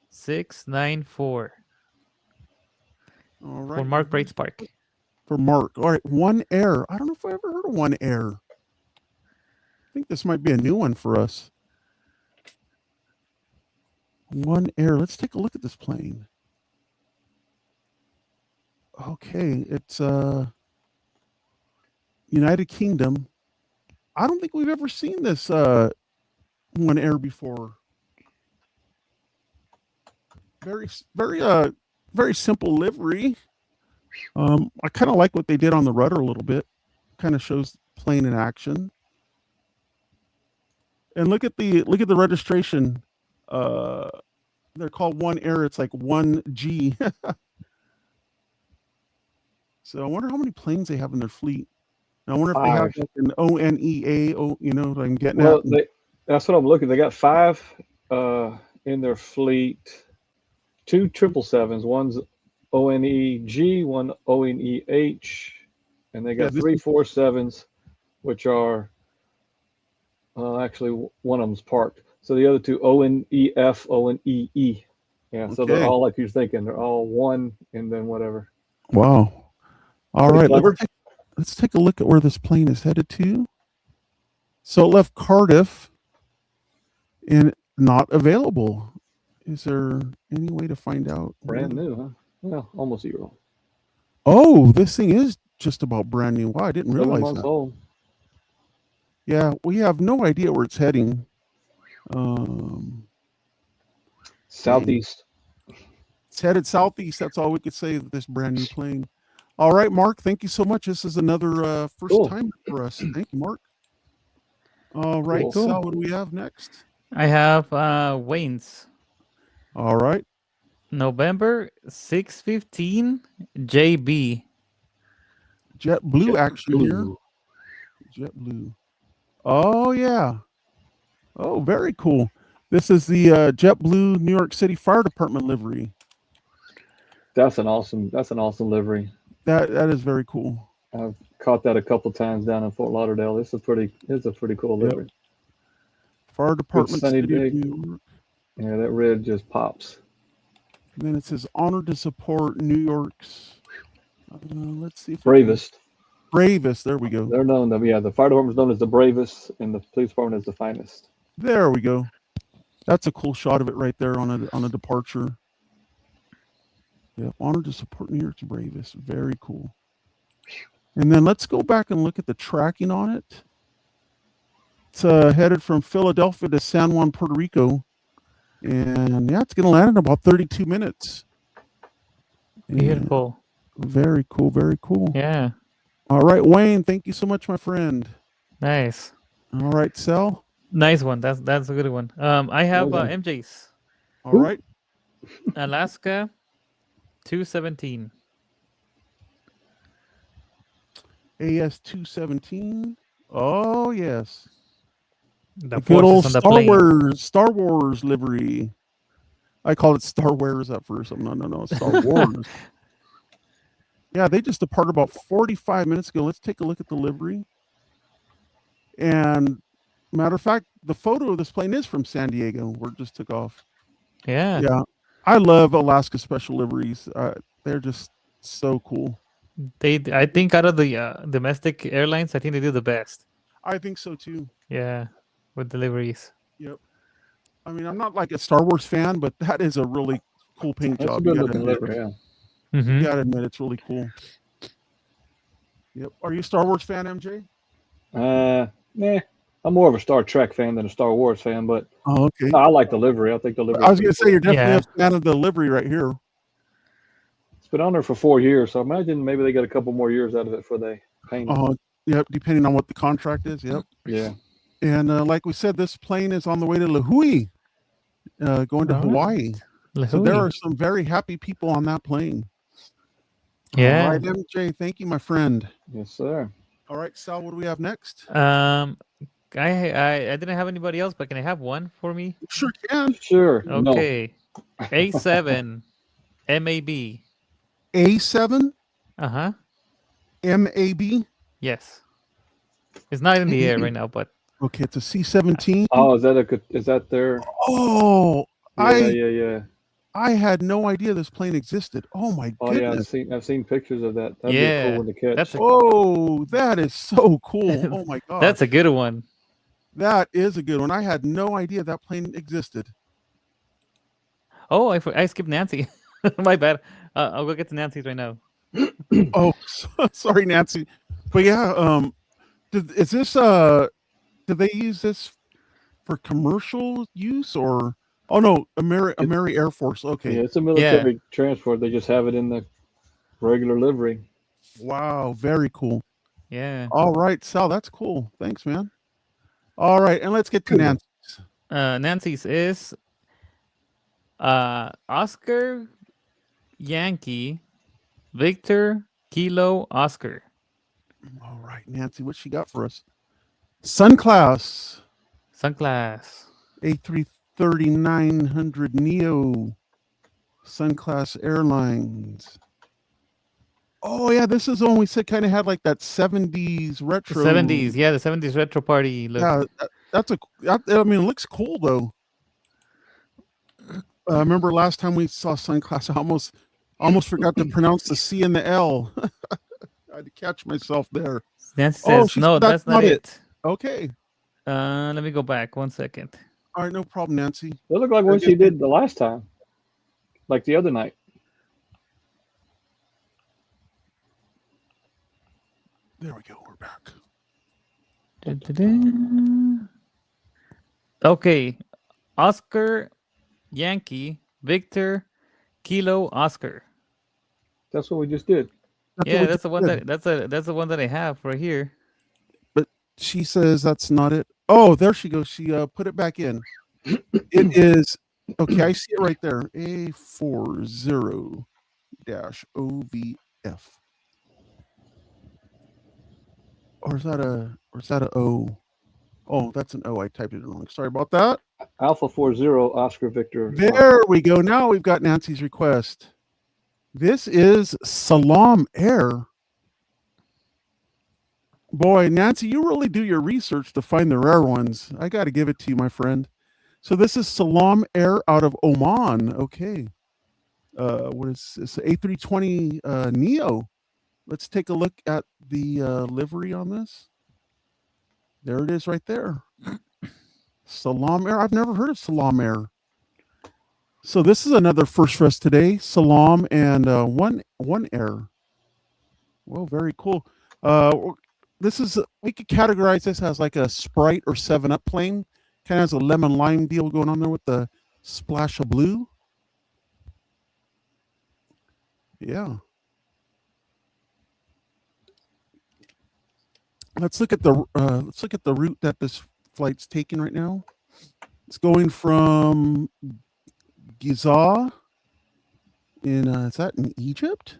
694. All right. For Mark Brates Park. For Mark. All right. One Air. I don't know if I ever heard of One Air. I think this might be a new one for us. One Air. Let's take a look at this plane. Okay. It's United Kingdom. I don't think we've ever seen this One Air before. Very simple livery. I kind of like what they did on the rudder a little bit. Kind of shows plane in action. And look at the registration. They're called One Air. It's like 1G. So I wonder how many planes they have in their fleet. And I wonder if they have like an ONEA. You know what I'm getting at. That's what I'm looking. They got 5 in their fleet. 2 777s. One's ONEG, one ONEH, and they got 3 4.7s, which are actually one of them's parked. So the other 2 ONEF, ONEE. Yeah, so they're all like you're thinking. They're all one and then whatever. Wow. All right, let's take a look at where this plane is headed to. So it left Cardiff and not available. Is there any way to find out? Brand new, huh? Well, almost 0. Oh, this thing is just about brand new. Wow, I didn't 7 realize months that. old. Yeah, we have no idea where it's heading. Southeast. It's headed southeast. That's all we could say of this brand new plane. All right, Mark, thank you so much. This is another first Cool. time for us. Thank you, Mark. All right, Cool. Sal, what do we have next? I have Wayne's All right. November 615 JB. JetBlue action here. Blue. JetBlue. Oh, yeah. Oh, very cool. This is the JetBlue New York City Fire Department livery. That's an awesome livery. That is very cool. I've caught that a couple times down in Fort Lauderdale. It's a pretty cool livery. Fire Department sunny City of day. New York. Yeah, that red just pops. And then it says honored to support New York's. Let's see if Bravest. Bravest. There we go. They're known. The fire department is known as the bravest, and the police department is the finest. There we go. That's a cool shot of it right there on a departure. Yeah, honored to support New York's bravest. Very cool. And then let's go back and look at the tracking on it. It's headed from Philadelphia to San Juan, Puerto Rico. And yeah, it's going to land in about 32 minutes. Beautiful. And very cool. Very cool. Yeah. All right, Wayne, thank you so much, my friend. Nice. All right, Sal. Nice one. That's a good one. I have Well done. MJ's All right. Alaska 217. AS 217. Oh, yes. The good old forces on the plane. Star Wars livery. I call it Star Wars at first. No, Star Wars. Yeah, they just departed about 45 minutes ago. Let's take a look at the livery. And matter of fact, the photo of this plane is from San Diego, where it just took off. Yeah. Yeah. I love Alaska special liveries. They're just so cool. I think out of the domestic airlines, I think they do the best. I think so too. Yeah, with deliveries. Yep. I mean, I'm not like a Star Wars fan, but that is a really cool paint That's job. a good looking livery, yeah. Mm-hmm. You gotta admit, it's really cool. Yep. Are you a Star Wars fan, MJ? Nah. I'm more of a Star Trek fan than a Star Wars fan, but Oh, okay. no, I like the livery. I think the livery. I was gonna say you're definitely Yeah. a fan of the livery right here. It's been on there for 4 years, so I imagine maybe they got a couple more years out of it before they paint it. Yep. Depending on what the contract is. Yep. Yeah. And like we said, this plane is on the way to Lahui, going to All Hawaii. right. So there are some very happy people on that plane. Yeah. All right, MJ, thank you, my friend. Yes, sir. All right, Sal, what do we have next? I didn't have anybody else, but can I have one for me? Sure can. Sure. No. Okay. A7 MAB. A7 Uh-huh. MAB. Yes. It's not in the air right now, but Okay, it's a C-17. Oh, is that their? Oh, Yeah. I had no idea this plane existed. Oh my Oh yeah, goodness. I've seen pictures of that. That'd be Yeah, a cool one to catch. that's Oh, that is so cool. Oh my god. that's a good one. That is a good one. I had no idea that plane existed. Oh, I skipped Nancy. My bad. I'll go get to Nancy's right now. Oh, sorry, Nancy. But yeah, did they use this for commercial use or? Oh no, Ameri Air Force. Okay. Yeah, it's a military transport. They just have it in the regular livery. Wow, very cool. Yeah. All right, Sal, that's cool. Thanks, man. All right, and let's get to Nancy's. Nancy's is Oscar Yankee Victor Kilo Oscar. All right, Nancy, what she got for us? Sunclass Sunclass. A330-900 Neo. Sunclass Airlines. Oh yeah, this is the one we said kind of had like that 70s retro. 70s, yeah, the 70s retro party look. Yeah, I mean, it looks cool though. I remember last time we saw Sunclass, I almost forgot to pronounce the C and the L. I had to catch myself there. Nancy says, no, that's not it. Okay. Let me go back 1 second. All right, no problem, Nancy. They look like what she did the last time, like the other night. There we go. We're back. Okay. Oscar, Yankee, Victor, Kilo, Oscar. That's what we just did. That's the one that's the one that I have right here. But she says that's not it. Oh, there she goes. She put it back in. It is okay. I see it right there. A40-OVF. Or is that a O? Oh, that's an O. I typed it wrong. Sorry about that. Alpha 40 Oscar Victor. There we go. Now we've got Nancy's request. This is Salam Air. Boy, Nancy, you really do your research to find the rare ones. I got to give it to you, my friend. So this is Salam Air out of Oman. Okay. What is this? A320 Neo. Let's take a look at the livery on this. There it is right there. Salam Air. I've never heard of Salam Air. So this is another first for us today. Salam and one Air. Well, very cool. This is, we could categorize this as like a Sprite or 7-Up plane. Kind of has a lemon lime deal going on there with the splash of blue. Yeah. Let's look at the route that this flight's taking right now. It's going from Giza in is that in Egypt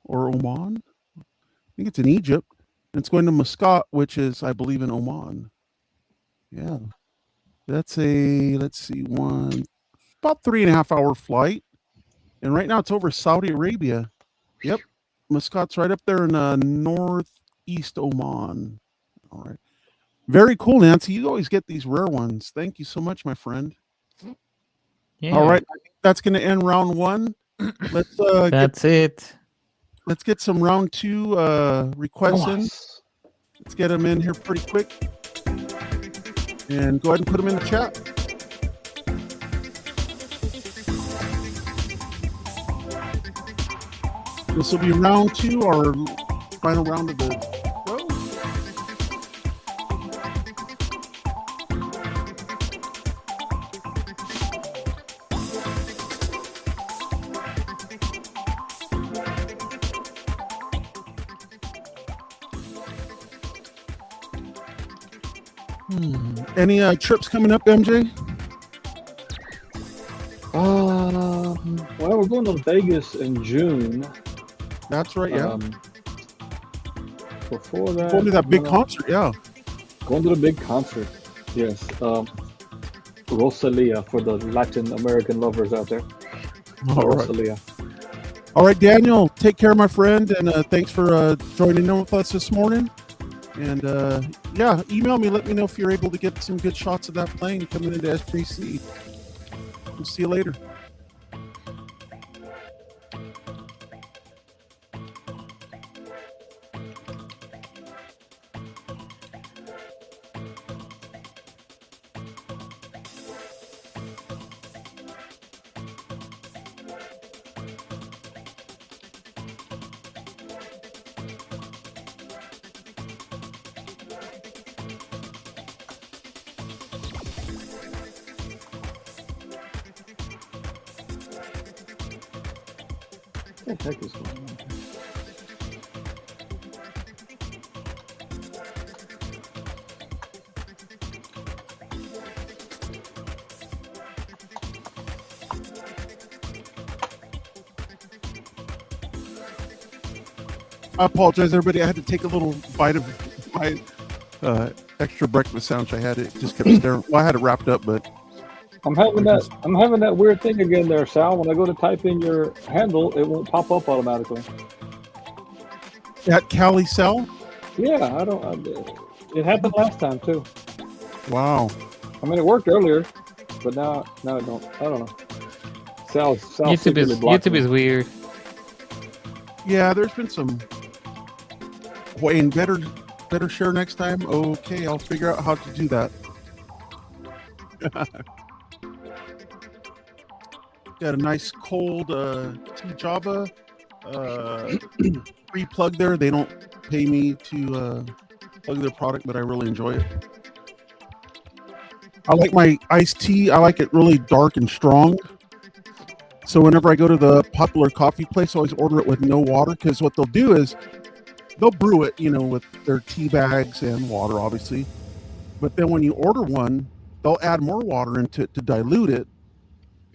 or Oman? I think it's in Egypt. And it's going to Muscat, which is, I believe, in Oman. Yeah. That's about 3.5 hour flight. And right now it's over Saudi Arabia. Yep. Muscat's right up there in northeast Oman. All right. Very cool, Nancy. You always get these rare ones. Thank you so much, my friend. Yeah. All right. I think that's going to end round one. Let's That's it. Let's get some round two requests in. Let's get them in here pretty quick. And go ahead and put them in the chat. This will be round two, our final round of the show. Any trips coming up, MJ? Well, we're going to Vegas in June. That's right, yeah. Before that, going to that big concert, yeah. Going to the big concert, yes. Rosalia for the Latin American lovers out there. All Rosalia. Right. All right, Daniel, take care, my friend, and thanks for joining in with us this morning. And yeah, email me, let me know if you're able to get some good shots of that plane coming into S3C. We'll see you later. What the heck is going on? I apologize, everybody. I had to take a little bite of my extra breakfast sandwich. I had it just kept staring. Well, I had it wrapped up, but I'm having that weird thing again there, Sal. When I go to type in your handle, it won't pop up automatically. At Cali Cell? Yeah, it happened last time too. Wow. I mean, it worked earlier, but now it don't. I don't know. Sal's YouTube is weird. Yeah, there's been some. Wayne, better share next time. Okay, I'll figure out how to do that. Got a nice cold tea Java pre-plug there. They don't pay me to plug their product, but I really enjoy it. I like my iced tea. I like it really dark and strong. So whenever I go to the popular coffee place, I always order it with no water, because what they'll do is they'll brew it, with their tea bags and water, obviously. But then when you order one, they'll add more water into it to dilute it.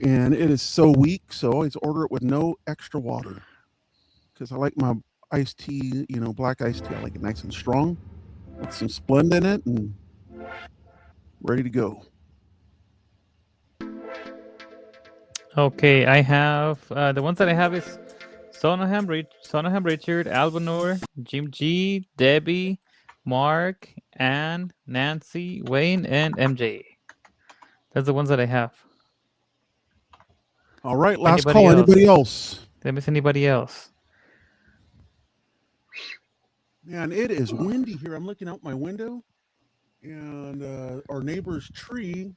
And it is so weak. So I always order it with no extra water, because I like my iced tea, black iced tea. I like it nice and strong with some Splenda in it and ready to go. Okay, I have the ones that I have is Sonoham Richard, Albanor, Jim G, Debbie, Mark, Ann, Nancy, Wayne, and MJ. That's the ones that I have. All right, last call. Anybody else? Did I miss anybody else? Man, it is windy here. I'm looking out my window, and our neighbor's tree,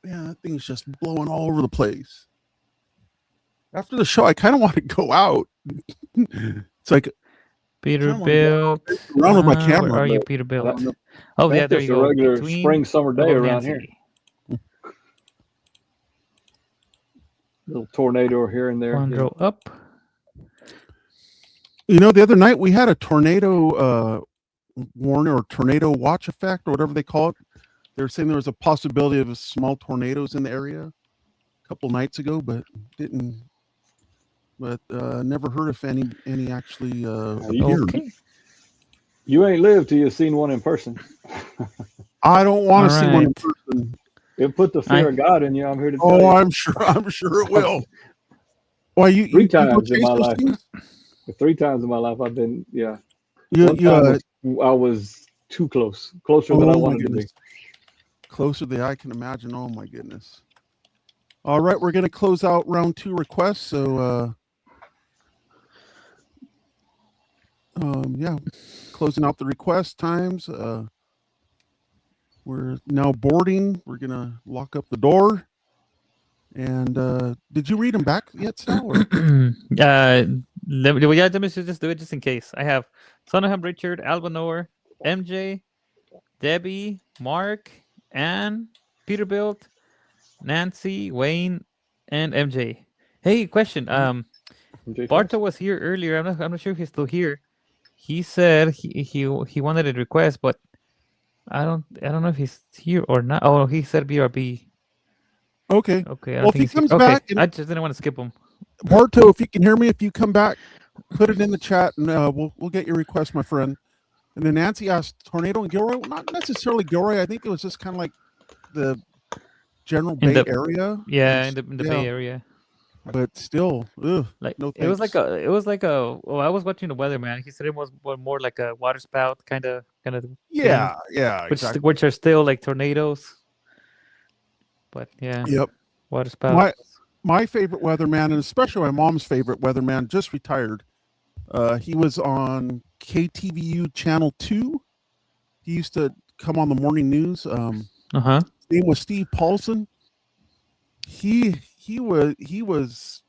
man, that thing's just blowing all over the place. After the show, I kind of want to go out. It's like Peterbilt. Around with my camera. Where are you, Peterbilt? Oh, yeah, there you go. It's a regular spring, summer day around here. Little tornado here and there. One row up. The other night we had a tornado warning or tornado watch effect or whatever they call it. They were saying there was a possibility of small tornadoes in the area a couple nights ago, but never heard of any actually. Okay. You ain't lived till you've seen one in person. I don't want to see one in person. It put the fear of God in you. I'm here to tell you. Oh, I'm sure it will. Why you? Three times in my life. 3 times in my life I've been. Yeah. I was too close, closer than I wanted to be. Closer than I can imagine. Oh my goodness. All right, we're going to close out round 2 requests. So, closing out the request times. We're now boarding. We're going to lock up the door. And did you read them back yet, Sal? Let me just do it just in case. I have Sonoham Richard, Albanor, MJ, Debbie, Mark, Ann, Peterbilt, Nancy, Wayne, and MJ. Hey, question. Barto was here earlier. I'm not sure if he's still here. He said he wanted a request, but I don't know if he's here or not. Oh, he said BRB. Okay. Well, if he comes back, I just didn't want to skip him. Barto, if you can hear me, if you come back, put it in the chat, and we'll get your request, my friend. And then Nancy asked Tornado in Gilroy. Well, not necessarily Gilroy. I think it was just kind of like the general Bay Area. Yeah, in the Bay Area. But still, like no. It was like a. Well, I was watching the weather, man. He said it was more like a water spout kind of. Yeah, thing, exactly. Which are still like tornadoes. But yeah. Yep. Water spout. My favorite weatherman, and especially my mom's favorite weatherman, just retired. He was on KTVU Channel 2. He used to come on the morning news. His name was Steve Paulson. He was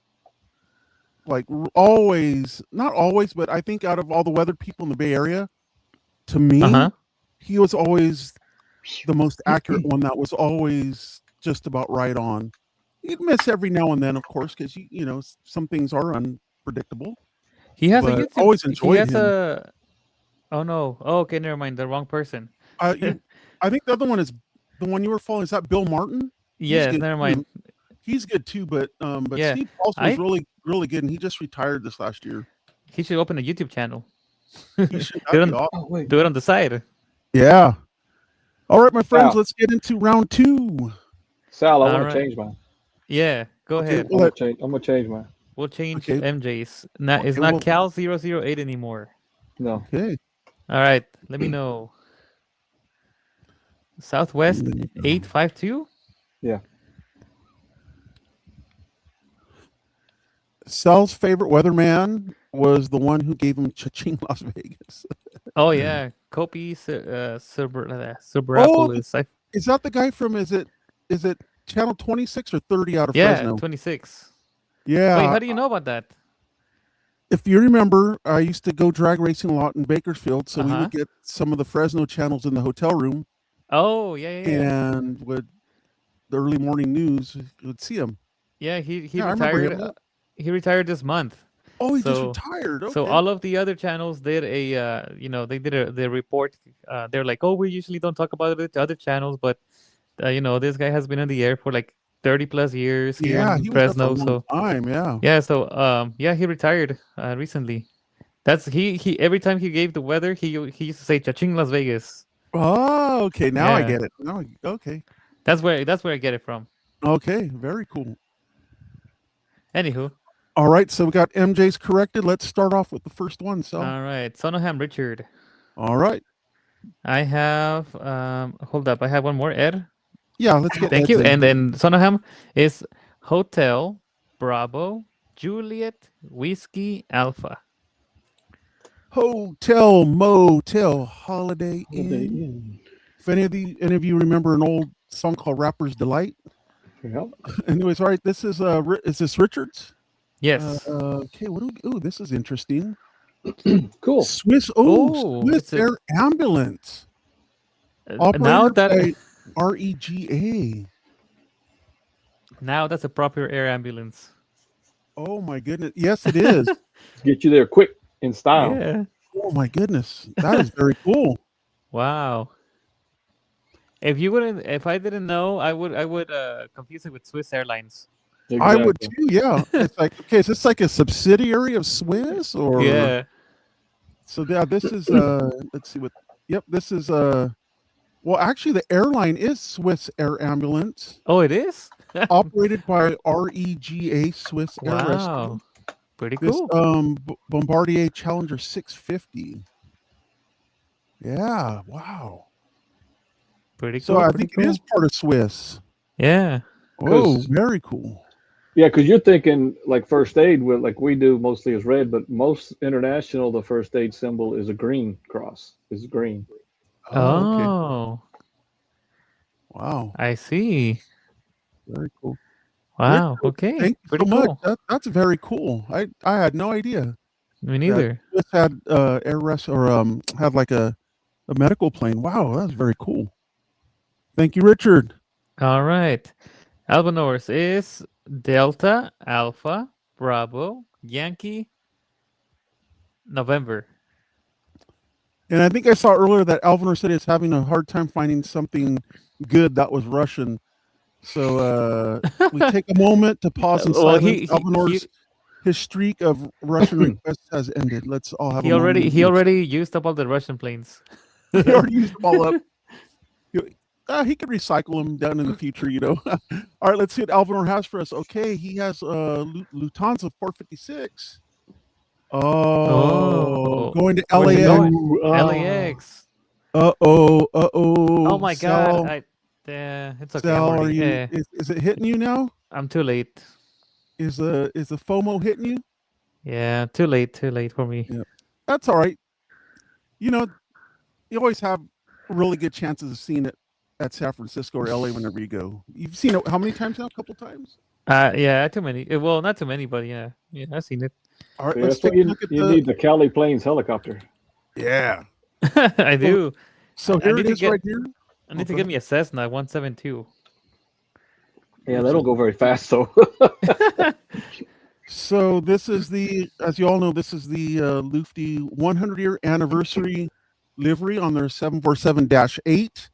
like always, not always, but I think out of all the weather people in the Bay Area, to me, he was always the most accurate one. That was always just about right on. He'd miss every now and then, of course, because some things are unpredictable. He has a YouTube. Always enjoyed him. Oh no! Oh, okay, never mind. The wrong person. I think the other one is the one you were following. Is that Bill Martin? Yeah, never mind. He's good too, but yeah. Steve Paulson was really, really good, and he just retired this last year. He should open a YouTube channel. He should do it on the side. Yeah. All right, my friends, let's get into round 2. Sal, I want to change mine. Yeah, go ahead. I'm gonna change mine. We'll change MJ's. It's not Cal 008 anymore. No. Okay. All right. Let me know. Southwest 852. Yeah. Sal's favorite weatherman was the one who gave him cha-ching Las Vegas. Oh yeah, Kopi Subrapolis. Is that the guy from? Is it Channel 26 or 30 out of Fresno? 26. Yeah. Wait, how do you know about that? if you remember, I used to go drag racing a lot in Bakersfield, so we Uh-huh. would get some of the Fresno channels in the hotel room, Oh, yeah. and would the early morning news would see him. Yeah, he Yeah, I remember retired. him. He retired this month. Oh, he just So retired. so Okay. all of the other channels did a they did the report. They're like, oh, we usually don't talk about it to other channels, but this guy has been in the air for like 30 plus years here Yeah, in he was there for a Fresno. long So time. Yeah. yeah, so he retired recently. That's he every time he gave the weather, he used to say "Chaching Las Vegas." Oh, okay. Now I Yeah, get it. Okay. that's where I get it from. Okay. Very cool. Anywho, All right. So we got MJ's corrected. Let's start off with the first one. So, all right, Sonoham Richard. all right. I have hold up, I have one more, Ed. Yeah, let's get Thank Ed's you. in. And then Sonoham is Hotel Bravo Juliet Whiskey Alpha. Hotel, motel, Holiday Inn. If any of you remember an old song called Rapper's Delight. Yep. Anyways, all right. This is this Richards? Yes. Okay. This is interesting. Cool. Swiss. Oh, Swiss it's a- Air Ambulance. now Operated that by REGA. now that's a proper air ambulance. Oh my goodness. Yes, it is. Get you there quick in style. Yeah. Oh my goodness. That is very cool. Wow. If I didn't know, I would confuse it with Swiss Airlines. Exactly. I would too. Yeah. It's like, okay, is this like a subsidiary of Swiss or? Yeah. So yeah, this is let's see what. Yep, this is well, actually, the airline is Swiss Air Ambulance, Oh, it is? operated by REGA Swiss Air Rescue. Wow. Pretty This cool. Bombardier Challenger 650. Yeah, wow. Pretty So cool. I pretty think cool. it is part of Swiss. Yeah. Oh, 'Cause- very cool. Yeah, because you're thinking like first aid, with like we do mostly is red, but most international, the first aid symbol is a green cross. Is green. Oh, okay. Oh, Wow, I see. very cool. Wow. Richard, Okay. thank you Pretty so much. cool. That's very cool. I had no idea Me that neither. Swiss had air res or had like a medical plane. Wow, that's very cool. Thank you, Richard. All right. Albanor's is Delta Alpha Bravo Yankee November. And I think I saw earlier that Alvinor said he's having a hard time finding something good that was Russian. So we take a moment to pause in Well, silence. Alvinor's his streak of Russian requests has ended. Let's all have he a already moment. he already used up all the Russian planes. He already used them all up. He could recycle them down in the future, you know. All right, let's see what Alvinor has for us. Okay, he has Lufthansa 456. Oh. Going to Where's he LAX. going? Ooh, LAX. Oh. Oh my Sal, God. It's okay. Sal, I'm are already, you? Is it hitting you now? I'm too late. Is the FOMO hitting you? Yeah, too late for me. Yeah. That's all right. You know, you always have really good chances of seeing it at San Francisco or LA whenever you go. You've seen it how many times now? A couple times? Yeah, too many. Well, not too many, but yeah, I've seen it. All right, Yeah, let's so take a look at you need the Cali Plains helicopter. Yeah. I do. So I here need it to is get- right here. I need to Okay. get me a Cessna 172. Yeah, they don't go very fast, so. So this is as you all know, this is the Lufty 100-year anniversary livery on their 747-8.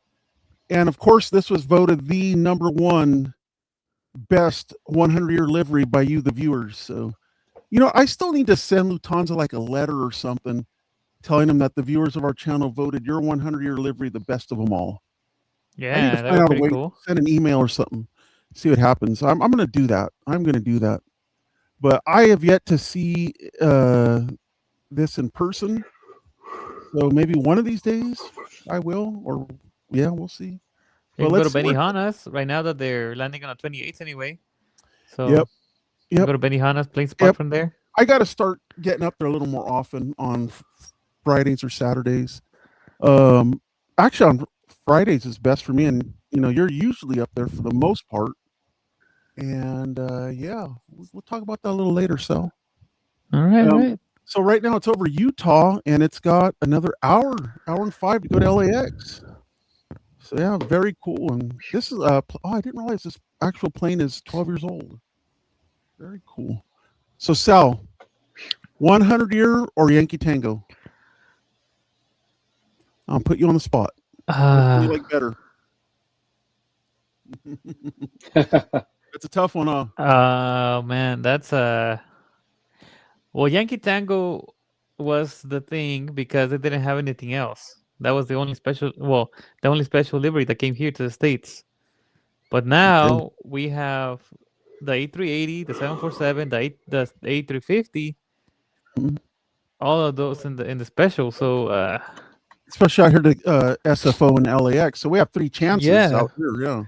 And of course, this was voted the #1 best 100-year livery by you, the viewers. So, I still need to send Lufthansa like a letter or something telling them that the viewers of our channel voted your 100-year livery the best of them all. I need Yeah, to that find was out a pretty way, cool. send an email or something, see what happens. I'm going to do that. But I have yet to see this in person. So maybe one of these days I will, or yeah, we'll see. You Well, can go to let's see what- Benihana's right now that they're landing on a 28th anyway. So Yep. you can go to Benihana's, plane spot Yep. from there. I got to start getting up there a little more often on Fridays or Saturdays. Actually, on Fridays is best for me, and you're usually up there for the most part. And yeah, we'll talk about that a little later. So, All right, all right. So right now it's over Utah, and it's got another hour and 5 to go to LAX. So yeah, very cool. And this is I didn't realize this actual plane is 12 years old. Very cool. So Sal, 100-year or Yankee Tango? I'll put you on the spot. Which do you like better? It's a tough one, huh? Oh man, that's well, Yankee Tango was the thing because it didn't have anything else. That was the only special, the only special livery that came here to the States. But now we have the A380, the 747, the A350, all of those in the special. So especially out here to SFO and LAX. So we have 3 chances out here. Yeah.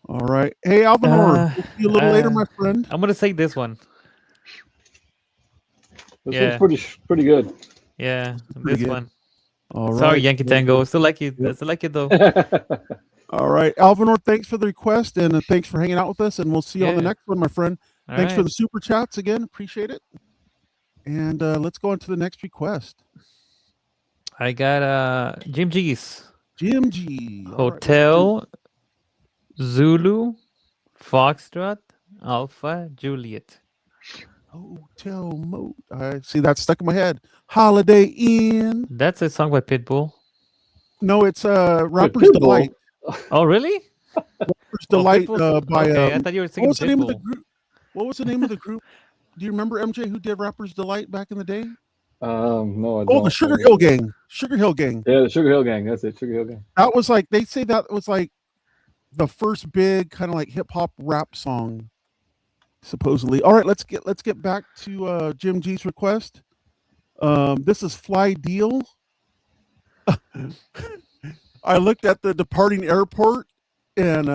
All right. Hey, Alvinor, we'll see you a little later, my friend. I'm gonna say this one. This one's pretty good. Yeah, this good. one. All right. Sorry, Yankee Tango. Still like you. Still like it though. All right, Alvinor, thanks for the request, and thanks for hanging out with us, and we'll see you on the next one, my friend. Thanks for the super chats again. Appreciate it. And let's go on to the next request. I got Jim G's. Jim G. Hotel Zulu Foxtrot Alpha Juliet. Hotel Mode. I see that stuck in my head. Holiday Inn. That's a song by Pitbull. No, it's Rapper's Delight. Oh, really? Rapper's Delight by. I thought you were singing. What was the name of the group? What was the name of the group? Do you remember MJ who did Rapper's Delight back in the day? No, I don't. Oh, the Sugar Hill Gang. Sugar Hill Gang. Yeah, the Sugar Hill Gang. That's it. Sugar Hill Gang. That was like, they say that was like the first big kind of like hip hop rap song, supposedly. All right, let's get back to Jim G's request. This is Fly Deal. I looked at the departing airport, and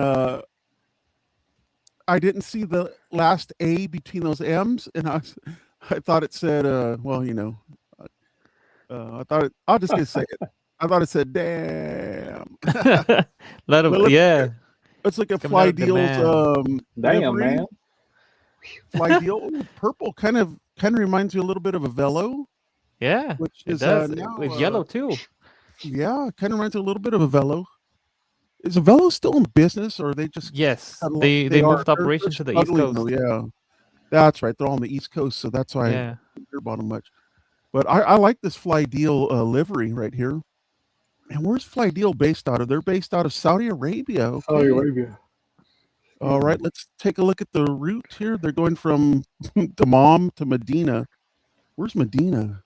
I didn't see the last A between those M's, and I thought it said, well, you know, I'll just gonna say it. I thought it said, damn. It's like a Fly Deal's damn, man. Fly Deal. Ooh, purple kind of reminds me a little bit of a Velo. Yeah, which is now, with yellow too. Yeah, kind of reminds me a little bit of a Velo. Is a Velo still in business, or are they just? Yes, they moved operations to the East Coast. Though, yeah, that's right. They're all on the East Coast, so that's why I don't hear about them much. But I like this Fly Deal livery right here. And where's Fly Deal based out of? They're based out of Saudi Arabia. Okay. Saudi Arabia. All right, let's take a look at the route here. They're going from Dammam to Medina. Where's Medina?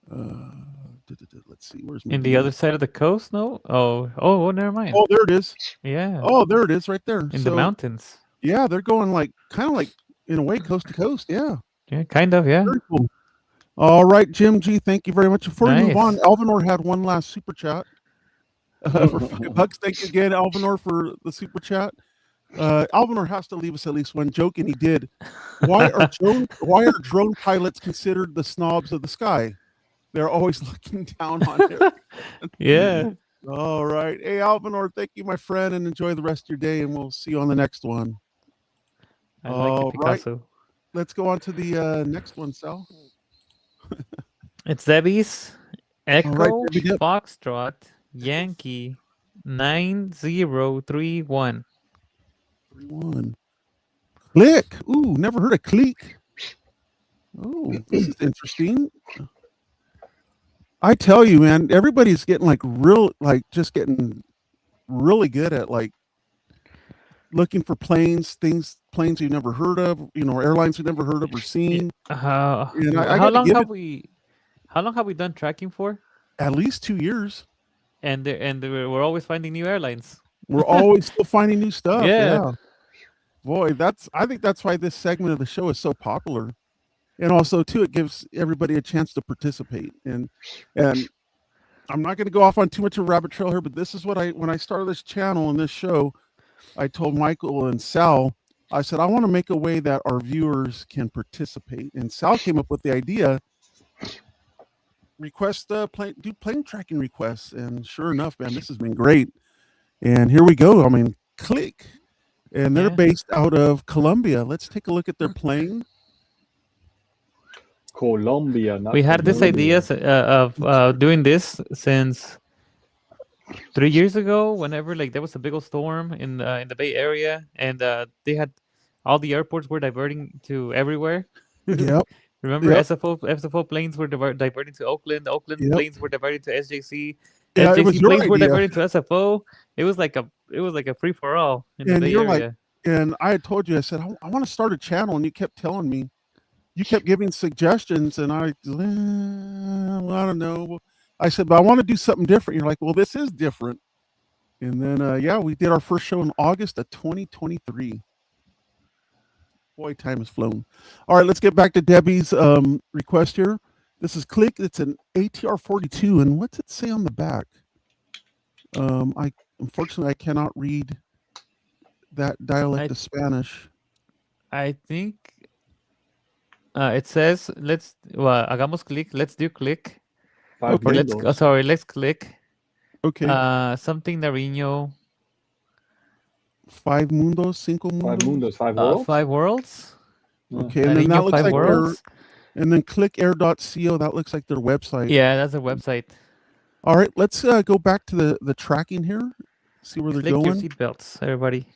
Let's see. Where's Medina? In the other side of the coast? No. Oh, never mind. Oh, there it is. Yeah. Oh, there it is, right there. In the mountains. Yeah, they're going like kind of like in a way coast to coast. Yeah. Yeah, kind of. Yeah. Very cool. All right, Jim G. Thank you very much. Before we move on, Alvinor had one last super chat for $5. Thank you again, Alvinor, for the super chat. Alvinor has to leave us at least one joke, and he did. Why are drone pilots considered the snobs of the sky? They're always looking down on it. Yeah. All right. Hey, Alvinor, thank you, my friend, and enjoy the rest of your day, and we'll see you on the next one. All right. Let's go on to the next one, Sal. It's Debbie's Echo Foxtrot Yankee 9031. Click. Ooh, never heard of click. Oh, this is interesting. I tell you, man, everybody's getting getting really good at like looking for planes you've never heard of, airlines you've never heard of or seen. How long have we done tracking for? At least 2 years. And we're always finding new airlines. We're always still finding new stuff. Yeah. Boy, I think that's why this segment of the show is so popular. And also too, it gives everybody a chance to participate. And I'm not going to go off on too much of a rabbit trail here, but this is what when I started this channel and this show, I told Michael and Sal, I said, I want to make a way that our viewers can participate. And Sal came up with the idea, do plane tracking requests. And sure enough, man, this has been great. And here we go. I mean, click. And they're based out of Colombia. Let's take a look at their plane. Colombia, not We had this Colombia. idea of doing this since 3 years ago. Whenever like there was a big old storm in the Bay Area, and they had all the airports were diverting to everywhere. Yep. Remember, Yep. SFO planes were diverting to Oakland. Oakland Yep. planes were diverting to SJC. Yeah, it was SJC your planes were idea. diverting to SFO. It was like a free for all in the And Bay you're Area. like, and I had told you, I said, I want to start a channel. And you kept telling me, you kept giving suggestions. And I don't know. I said, but I want to do something different. You're like, well, this is different. And then, yeah, we did our first show in August of 2023. Boy, time has flown. All right, let's get back to Debbie's request here. This is Click. It's an ATR 42. And what's it say on the back? Unfortunately, I cannot read that dialect of Spanish. I think it says hagamos click. Let's do click. Five Or windows. let's click. Okay. Something Nariño. 5 mundos, 5 mundos. 5 mundos, 5 worlds. 5 worlds. Okay, and then that Nariño looks 5 like worlds. and then clickair.co, that looks like their website. Yeah, that's their website. All right, let's go back to the tracking here. See where they're Click going. your seatbelts, everybody.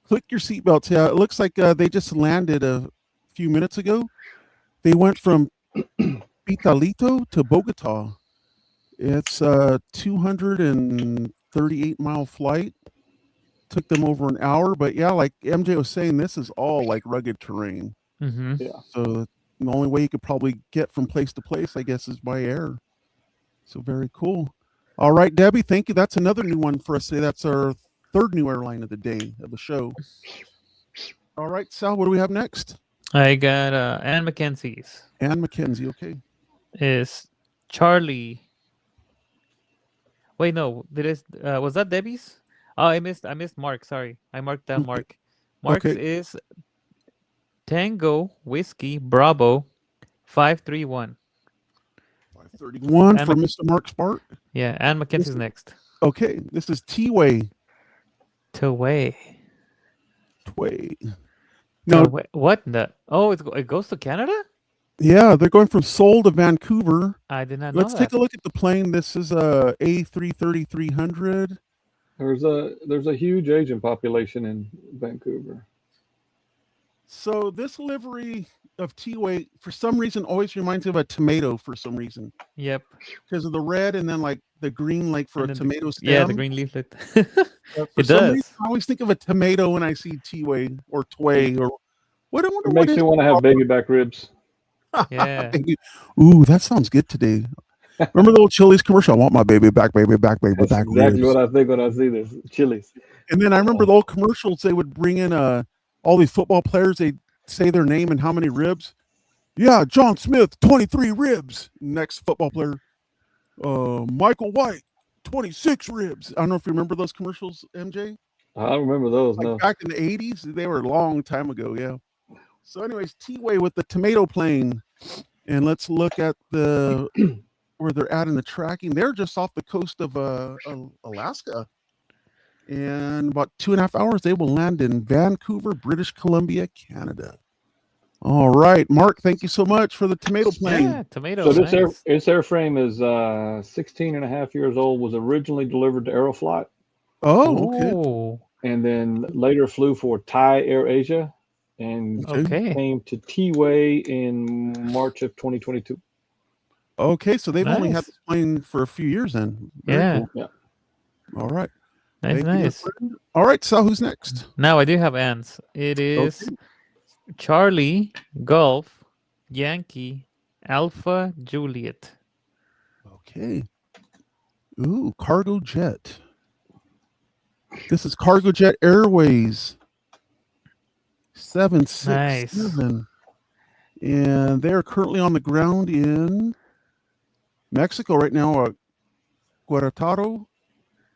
Click your seatbelts. Yeah, it looks like they just landed a few minutes ago. They went from Pitalito to Bogota. It's a 238-mile flight. Took them over an hour, but yeah, like MJ was saying, this is all like rugged terrain. Mm-hmm. Yeah. So the only way you could probably get from place to place, I guess, is by air. So very cool. All right, Debbie, thank you. That's another new one for us today. That's our third new airline of the day of the show. All right, Sal, what do we have next? I got Ann McKenzie's. Ann McKenzie, okay. Is Charlie. Wait, no. Was that Debbie's? Oh, I missed Mark. Sorry. I marked down Mark. Mark's is Tango Whiskey Bravo 531. 531 for Mr. Mark Spark. Yeah, Ann McKenzie's next. Okay, this is T-Way. Tway. No, what? It goes to Canada? Yeah, they're going from Seoul to Vancouver. I did not know. Let's take a look at the plane. This is a A330-300. There's a huge Asian population in Vancouver. So this livery of T-Way, for some reason, always reminds me of a tomato for some reason. Yep. Because of the red and then like the green, like for a tomato stem. Yeah, the green leaflet. It does. Reason, I always think of a tomato when I see T-Way or Tway or what. It makes you want to have baby back ribs. Yeah. Ooh, that sounds good today. Remember the old Chili's commercial? I want my baby back, baby back, baby That's back. Exactly ribs. What I think when I see this Chili's. And then I remember the old commercials. They would bring in all these football players. They'd say their name and how many ribs. Yeah, John Smith, 23 ribs. Next football player, Michael White, 26 ribs. I don't know if you remember those commercials, MJ. I don't remember those. Like no. Back in the 80s, they were a long time ago. Yeah. So, anyways, T-Way with the tomato plane, and let's look at the where they're at in the tracking. They're just off the coast of Alaska, and about 2.5 hours they will land in Vancouver, British Columbia, Canada. All right, Mark, thank you so much for the tomato plane. Yeah, tomato. So this airframe is 16 and a half years old. Was originally delivered to Aeroflot. Oh, okay. And then later flew for Thai Air Asia. And came to T-Way in March of 2022. Okay, so they've only had this plane for a few years then. Very cool. Yeah. All right. Nice. All right, so who's next? Now I do have Ann's. It is Charlie, Golf, Yankee, Alpha, Juliet. Okay. Ooh, Cargo Jet. This is Cargo Jet Airways. 767. And they're currently on the ground in Mexico right now, Querétaro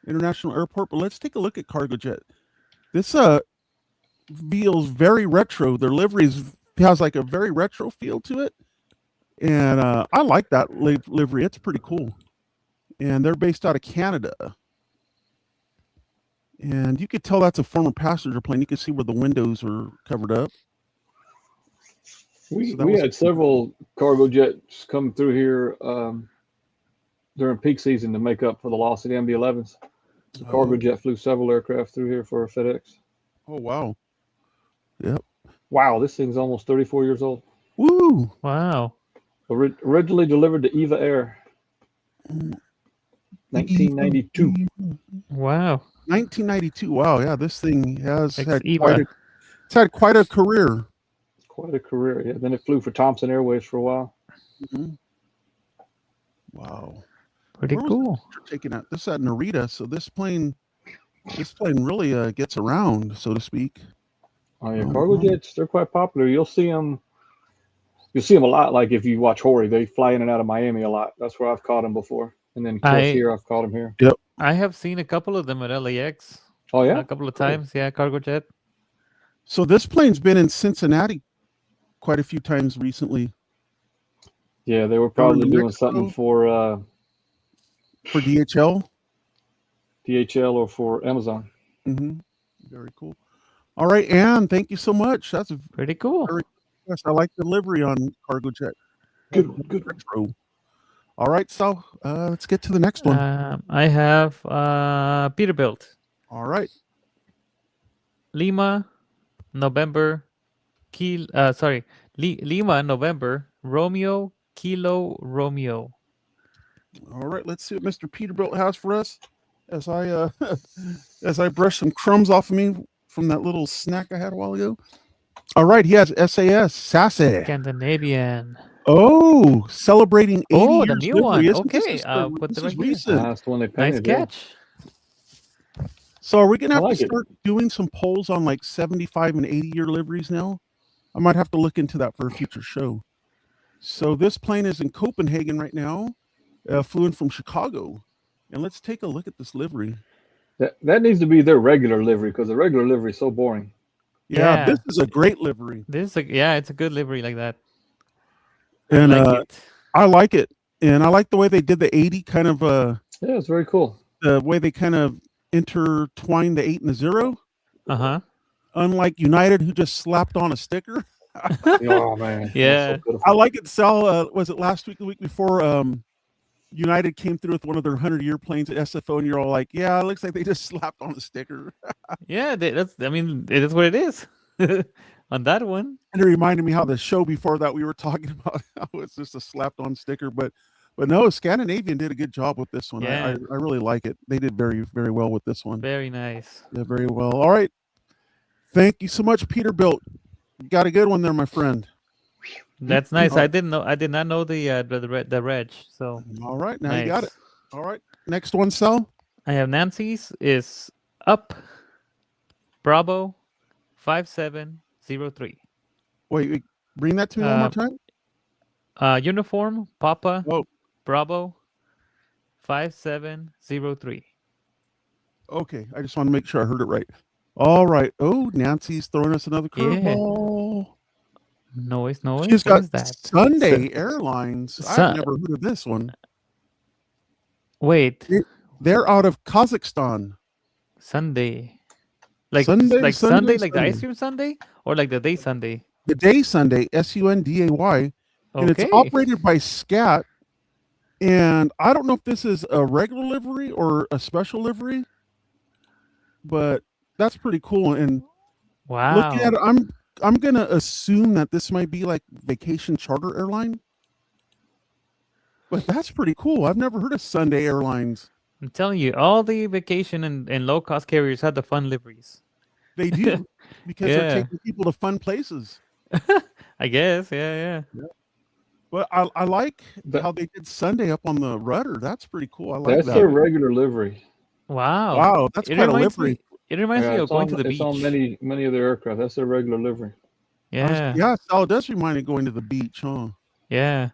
International Airport. But let's take a look at Cargo Jet. This feels very retro. Their livery has like a very retro feel to it. And I like that livery. It's pretty cool. And they're based out of Canada. And you could tell that's a former passenger plane. You can see where the windows are covered up. We had several cargo jets come through here during peak season to make up for the loss of the MD-11s. The cargo jet flew several aircraft through here for FedEx. Oh, wow. Yep. Wow, this thing's almost 34 years old. Woo! Wow. Originally delivered to Eva Air. 1992. Wow. 1992. Wow, yeah, this thing has had Eva. it's had quite a career. Quite a career, yeah. Then it flew for Thompson Airways for a while. Mm-hmm. Wow. Pretty cool. Taking out this at Narita, so this plane really gets around, so to speak. Oh yeah, cargo jets, they're quite popular. You'll see them a lot. Like if you watch Hori, they fly in and out of Miami a lot. That's where I've caught them before. And then here, I've caught them here. Yep. I have seen a couple of them at LAX. Oh yeah, a couple of times. Yeah, cargo jet. So this plane's been in Cincinnati quite a few times recently. Yeah, they were probably doing something for DHL, or for Amazon. Mm-hmm. Very cool. All right, Ann, thank you so much. That's pretty cool. Yes, I like the livery on cargo jet. Good. Retro. All right, so let's get to the next one. I have Peterbilt. All right. Lima, November, Lima, November, Romeo, Kilo, Romeo. All right, let's see what Mr. Peterbilt has for us as I as I brush some crumbs off of me from that little snack I had a while ago. All right, he has SAS, Sassy. Scandinavian. Oh, celebrating 80 years. The new one. Okay, this is recent. That's the one they painted. Nice catch. So are we going to have to start doing some polls on like 75 and 80-year liveries now? I might have to look into that for a future show. So this plane is in Copenhagen right now, flew in from Chicago. And let's take a look at this livery. That needs to be their regular livery because the regular livery is so boring. Yeah, this is a great livery. It's a good livery like that. And I like it. And I like the way they did the 80 kind of yeah, it's very cool. The way they kind of intertwined the 8 and the 0. Uh-huh. Unlike United, who just slapped on a sticker. Oh man. Yeah. So I like it. Sal, was it last week, the week before? United came through with one of their 100-year planes at SFO, and you're all like, "Yeah, it looks like they just slapped on a sticker." Yeah, it is what it is on that one. And it reminded me how the show before that we were talking about how it's just a slapped-on sticker, but no, Scandinavian did a good job with this one. Yeah. I really like it. They did very, very well with this one. Very nice. Yeah, very well. All right, thank you so much, Peterbilt. You got a good one there, my friend. That's nice. I did not know the reg. So all right, now you got it. All right, next one, Sal. I have Nancy's is up. Bravo, 5703. Wait, bring that to me one more time. Uniform Papa. Bravo, 5703. Okay, I just want to make sure I heard it right. All right. Oh, Nancy's throwing us another curveball. Yeah. Noise. She's got Sunday Airlines. I've never heard of this one. Wait. They're out of Kazakhstan. Sunday. Like Sunday, like the ice cream Sunday? Or like the day Sunday? The day Sunday, Sunday. And it's operated by SCAT. And I don't know if this is a regular livery or a special livery, but that's pretty cool. And wow. Looking at it, I'm gonna assume that this might be like vacation charter airline, but that's pretty cool. I've never heard of Sunday Airlines. I'm telling you, all the vacation and low cost carriers have the fun liveries. They do because they're taking people to fun places. I guess, yeah. But I like how they did Sunday up on the rudder. That's pretty cool. I like that's their regular livery. Wow, that's quite a livery. It reminds me of going to the beach. It's on many of their aircraft. That's their regular livery. Yeah. It does remind me of going to the beach, huh? Yeah.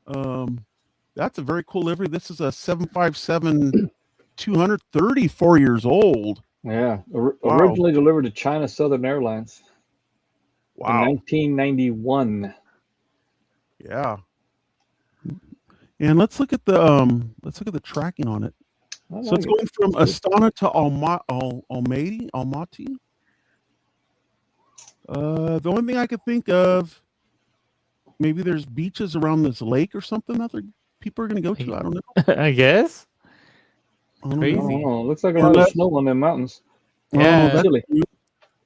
That's a very cool livery. This is a 757-200, 34 years old. Yeah. Originally delivered to China Southern Airlines. Wow. In 1991. Yeah. And let's look at the tracking on it. So it's going from Astana to Almaty. The only thing I could think of maybe there's beaches around this lake or something that people are going to go to. I don't know. I guess. Crazy. Crazy. Looks like a lot of snow on them mountains. Yeah.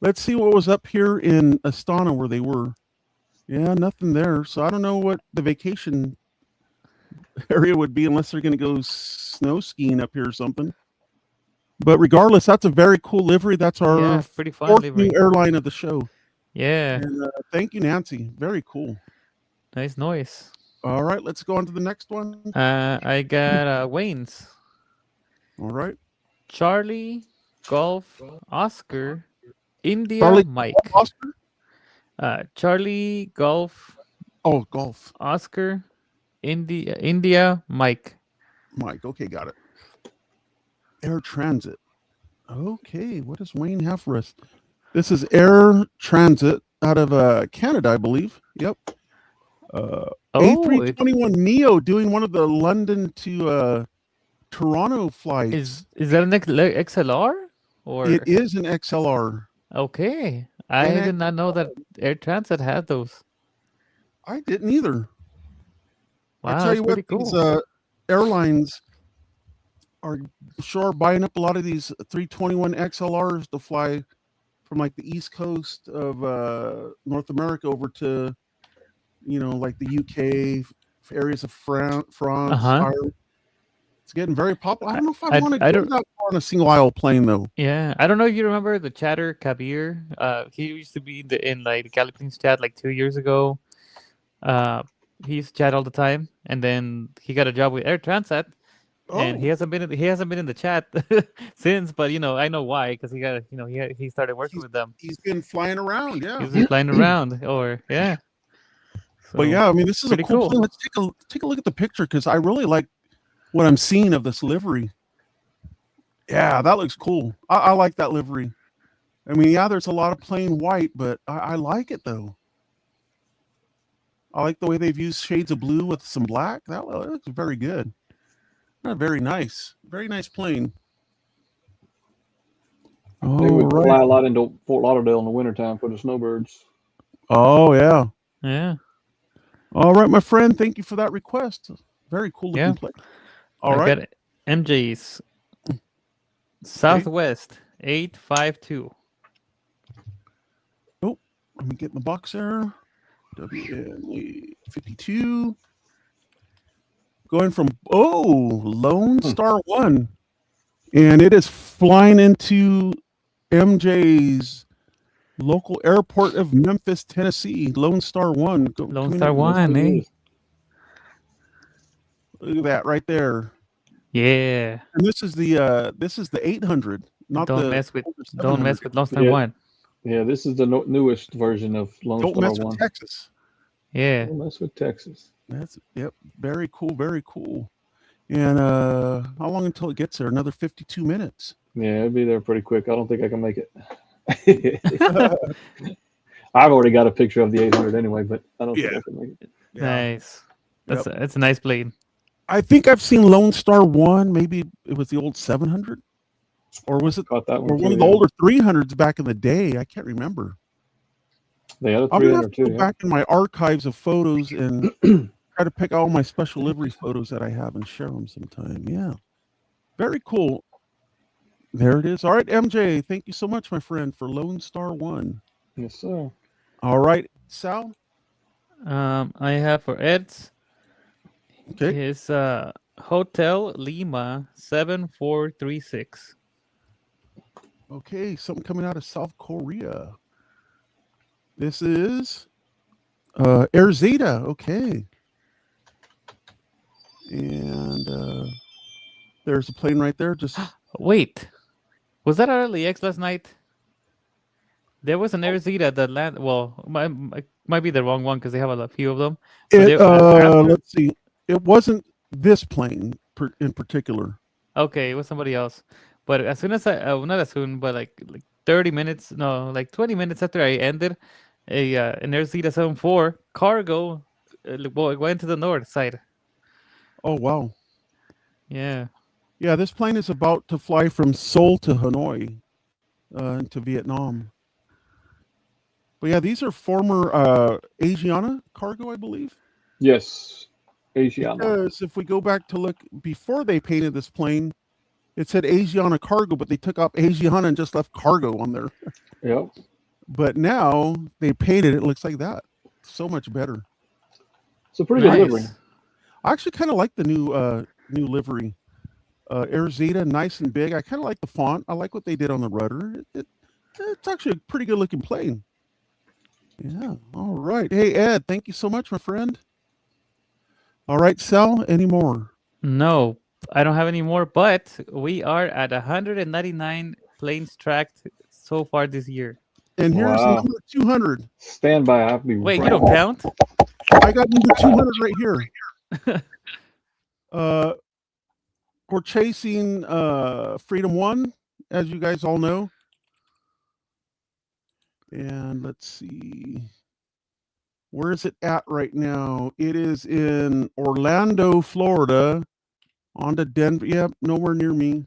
Let's see what was up here in Astana where they were. Yeah, nothing there. So I don't know what the vacation area would be unless they're going to go snow skiing up here or something. But regardless, that's a very cool livery. That's our pretty fun fourth livery. new airline of the show. Yeah. And, thank you, Nancy. Very cool. Nice noise. All right, let's go on to the next one. I got Wayne's. All right. Charlie, Golf, Oscar, India, Charlie, Mike. Oscar? Charlie, Golf. Oh, Golf. Oscar, India, Mike. Mike. Okay, got it. Air Transit. Okay, what does Wayne have for us? This is Air Transit out of Canada, I believe. Yep. A321neo doing one of the London to Toronto flights. Is that an XLR? Or it is an XLR. Okay. I did not know that Air Transit had those. I didn't either. Wow, I tell you what, cool. These airlines are buying up a lot of these 321 XLRs to fly from like the east coast of North America over to, like the UK, areas of France, Ireland. It's getting very popular. I don't know if I want to do that on a single aisle plane though. Yeah, I don't know if you remember the chatter Kabir. He used to be in like the Gallipings chat like 2 years ago. He used to chat all the time, and then he got a job with Air Transat. And he hasn't been in the chat since, but I know why, because he started working with them. He's been flying around, yeah. He's been flying around, yeah. So, but yeah, I mean, this is a cool plane. Let's take a look at the picture because I really like what I'm seeing of this livery. Yeah, that looks cool. I like that livery. I mean, yeah, there's a lot of plain white, but I like it though. I like the way they've used shades of blue with some black. That looks very good. Very nice. Very nice plane. They would fly a lot into Fort Lauderdale in the wintertime for the snowbirds. Oh, yeah. Yeah. All right, my friend. Thank you for that request. Very cool looking plane. All right. Got MJ's Southwest 852. Oh, let me get in the box there. WN52. Going from Lone Star 1, and it is flying into MJ's local airport of Memphis, Tennessee. Lone Star 1. Lone Star 1, eh? Look at that right there. Yeah. And this is the 800. Don't mess with Lone Star 1. Yeah, this is the newest version of Lone Star 1. Don't mess with Texas. Yeah. Don't mess with Texas. Very cool, very cool. And how long until it gets there? Another 52 minutes. Yeah, it'll be there pretty quick. I don't think I can make it. I've already got a picture of the 800 anyway, but I don't think I can make it. Nice. That's a nice plane. I think I've seen Lone Star 1. Maybe it was the old 700, or was it one of the older 300s back in the day? I can't remember. The other I'm gonna have 300 to too. go back in my archives of photos and try to pick all my special livery photos that I have and share them sometime. Yeah, very cool. There it is. All right, MJ, thank you so much, my friend, for Lone Star 1. Yes, sir. All right, Sal. I have for Ed's. Okay. His Hotel Lima 7436. Okay, something coming out of South Korea. This is Air Zeta. Okay. And there's a plane right there. Just wait. Was that our LAX last night? There was an Air Zeta that landed. Well, might be the wrong one because they have a few of them. Let's see. It wasn't this plane in particular. Okay, it was somebody else. But as soon as not as soon, but like 30 minutes, no, like 20 minutes after I ended, an Air Zeta 74 cargo went to the north side. Oh, wow. Yeah. Yeah, this plane is about to fly from Seoul to Hanoi into Vietnam. But yeah, these are former Asiana cargo, I believe. Yes, Asiana. Because if we go back to look before they painted this plane, it said Asiana cargo, but they took off Asiana and just left cargo on there. Yep. But now they painted it. Looks like that. So much better. It's a pretty good livery. I actually kind of like the new livery. Air Zeta, nice and big. I kind of like the font. I like what they did on the rudder. It's actually a pretty good looking plane. Yeah. All right. Hey, Ed, thank you so much, my friend. All right, Sal, any more? No, I don't have any more, but we are at 199 planes tracked so far this year. And here's number 200. Stand by. I'll be Wait, you don't count? I got number 200 right here. We're chasing Freedom 1, as you guys all know. And let's see. Where is it at right now? It is in Orlando, Florida, on to Denver. Yep, nowhere near me.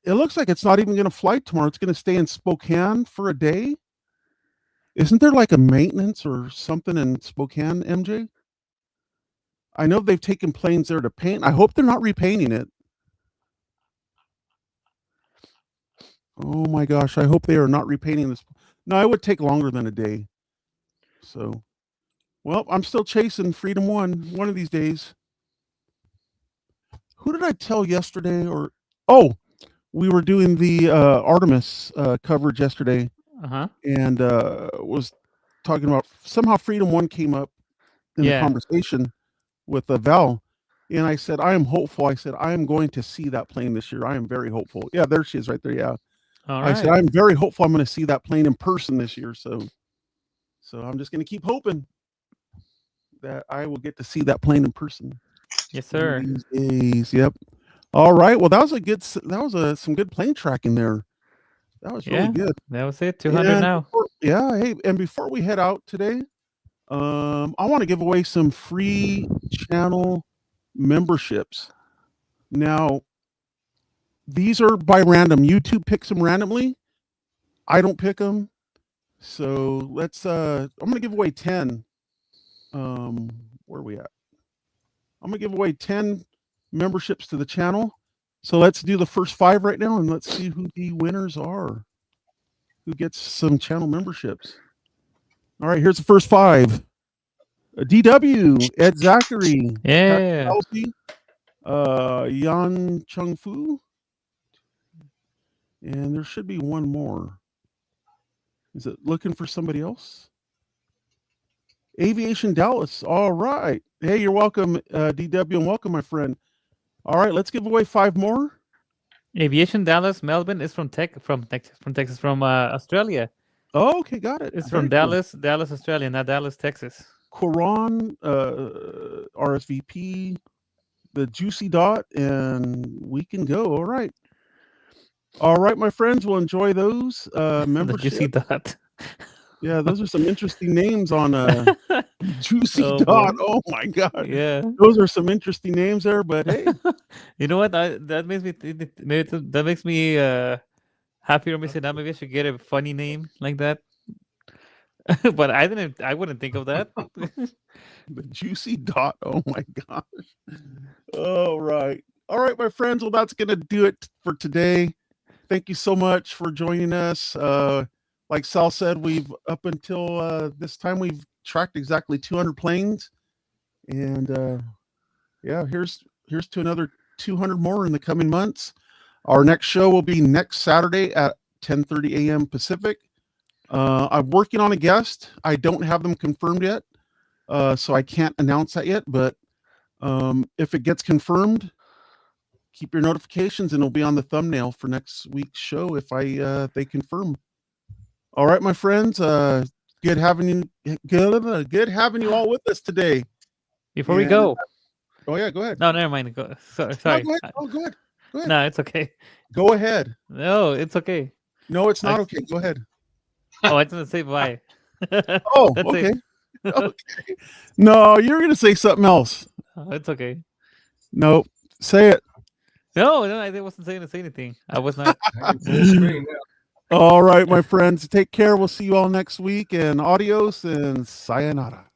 It looks like it's not even going to fly tomorrow. It's going to stay in Spokane for a day. Isn't there like a maintenance or something in Spokane, MJ? I know they've taken planes there to paint. I hope they're not repainting it. Oh my gosh, I hope they are not repainting this. No, it would take longer than a day. So, well, I'm still chasing Freedom 1 one of these days. Who did I tell yesterday? Oh, we were doing the Artemis coverage yesterday. And was talking about somehow Freedom 1 came up in the conversation with Val. And I said, I am hopeful. I said, I am going to see that plane this year. I am very hopeful. Yeah, there she is right there. Yeah. I said, I'm very hopeful I'm going to see that plane in person this year. So I'm just going to keep hoping that I will get to see that plane in person. Yes, sir. These days. Yep. All right. Well, that was some good plane tracking there. That was really good. That was it. 200 now. Hey, and before we head out today, I want to give away some free channel memberships. Now, these are by random. YouTube picks them randomly. I don't pick them. So let's I'm gonna give away 10. Where are we at? I'm gonna give away 10 memberships to the channel. So let's do the first 5 right now and let's see who the winners are. Who gets some channel memberships. All right, here's the first 5. DW, Ed Zachary, Kelsey, Yan Chung Fu. And there should be one more. Is it looking for somebody else? Aviation Dallas. All right. Hey, you're welcome, DW, and welcome, my friend. All right, let's give away 5 more. Aviation Dallas. Melbourne is from Australia. Oh, okay, got it. It's from Dallas, Australia, not Dallas, Texas. Quran, RSVP, the Juicy Dot, and we can go. All right. All right, my friends, we'll enjoy those memberships. The Juicy Dot. Yeah, those are some interesting names on Juicy Dot. Boy. Oh my God. Yeah. Those are some interesting names there, but hey. You know what? That makes me happy or missing out. Maybe I should get a funny name like that. But I wouldn't think of that. The Juicy Dot. Oh my gosh. All right, my friends. Well, that's gonna do it for today. Thank you so much for joining us. Like Sal said, we've up until this time we've tracked exactly 200 planes, and yeah, here's to another 200 more in the coming months. Our next show will be next Saturday at 10:30 a.m. Pacific. I'm working on a guest. I don't have them confirmed yet, so I can't announce that yet. But if it gets confirmed, keep your notifications, and it'll be on the thumbnail for next week's show if they confirm. All right, my friends. Good having you all with us today. Before we go. Oh yeah, go ahead. No, never mind. Sorry. No, go ahead. Oh, go ahead. Go ahead. No, it's okay. Go ahead. No, it's okay. No, it's not okay. Go ahead. Oh, I didn't say bye. Oh, okay. Okay. No, you're gonna say something else. Oh, it's okay. No, say it. No, I wasn't saying to say anything. I was not. All right, my friends. Take care. We'll see you all next week. And adios and sayonara.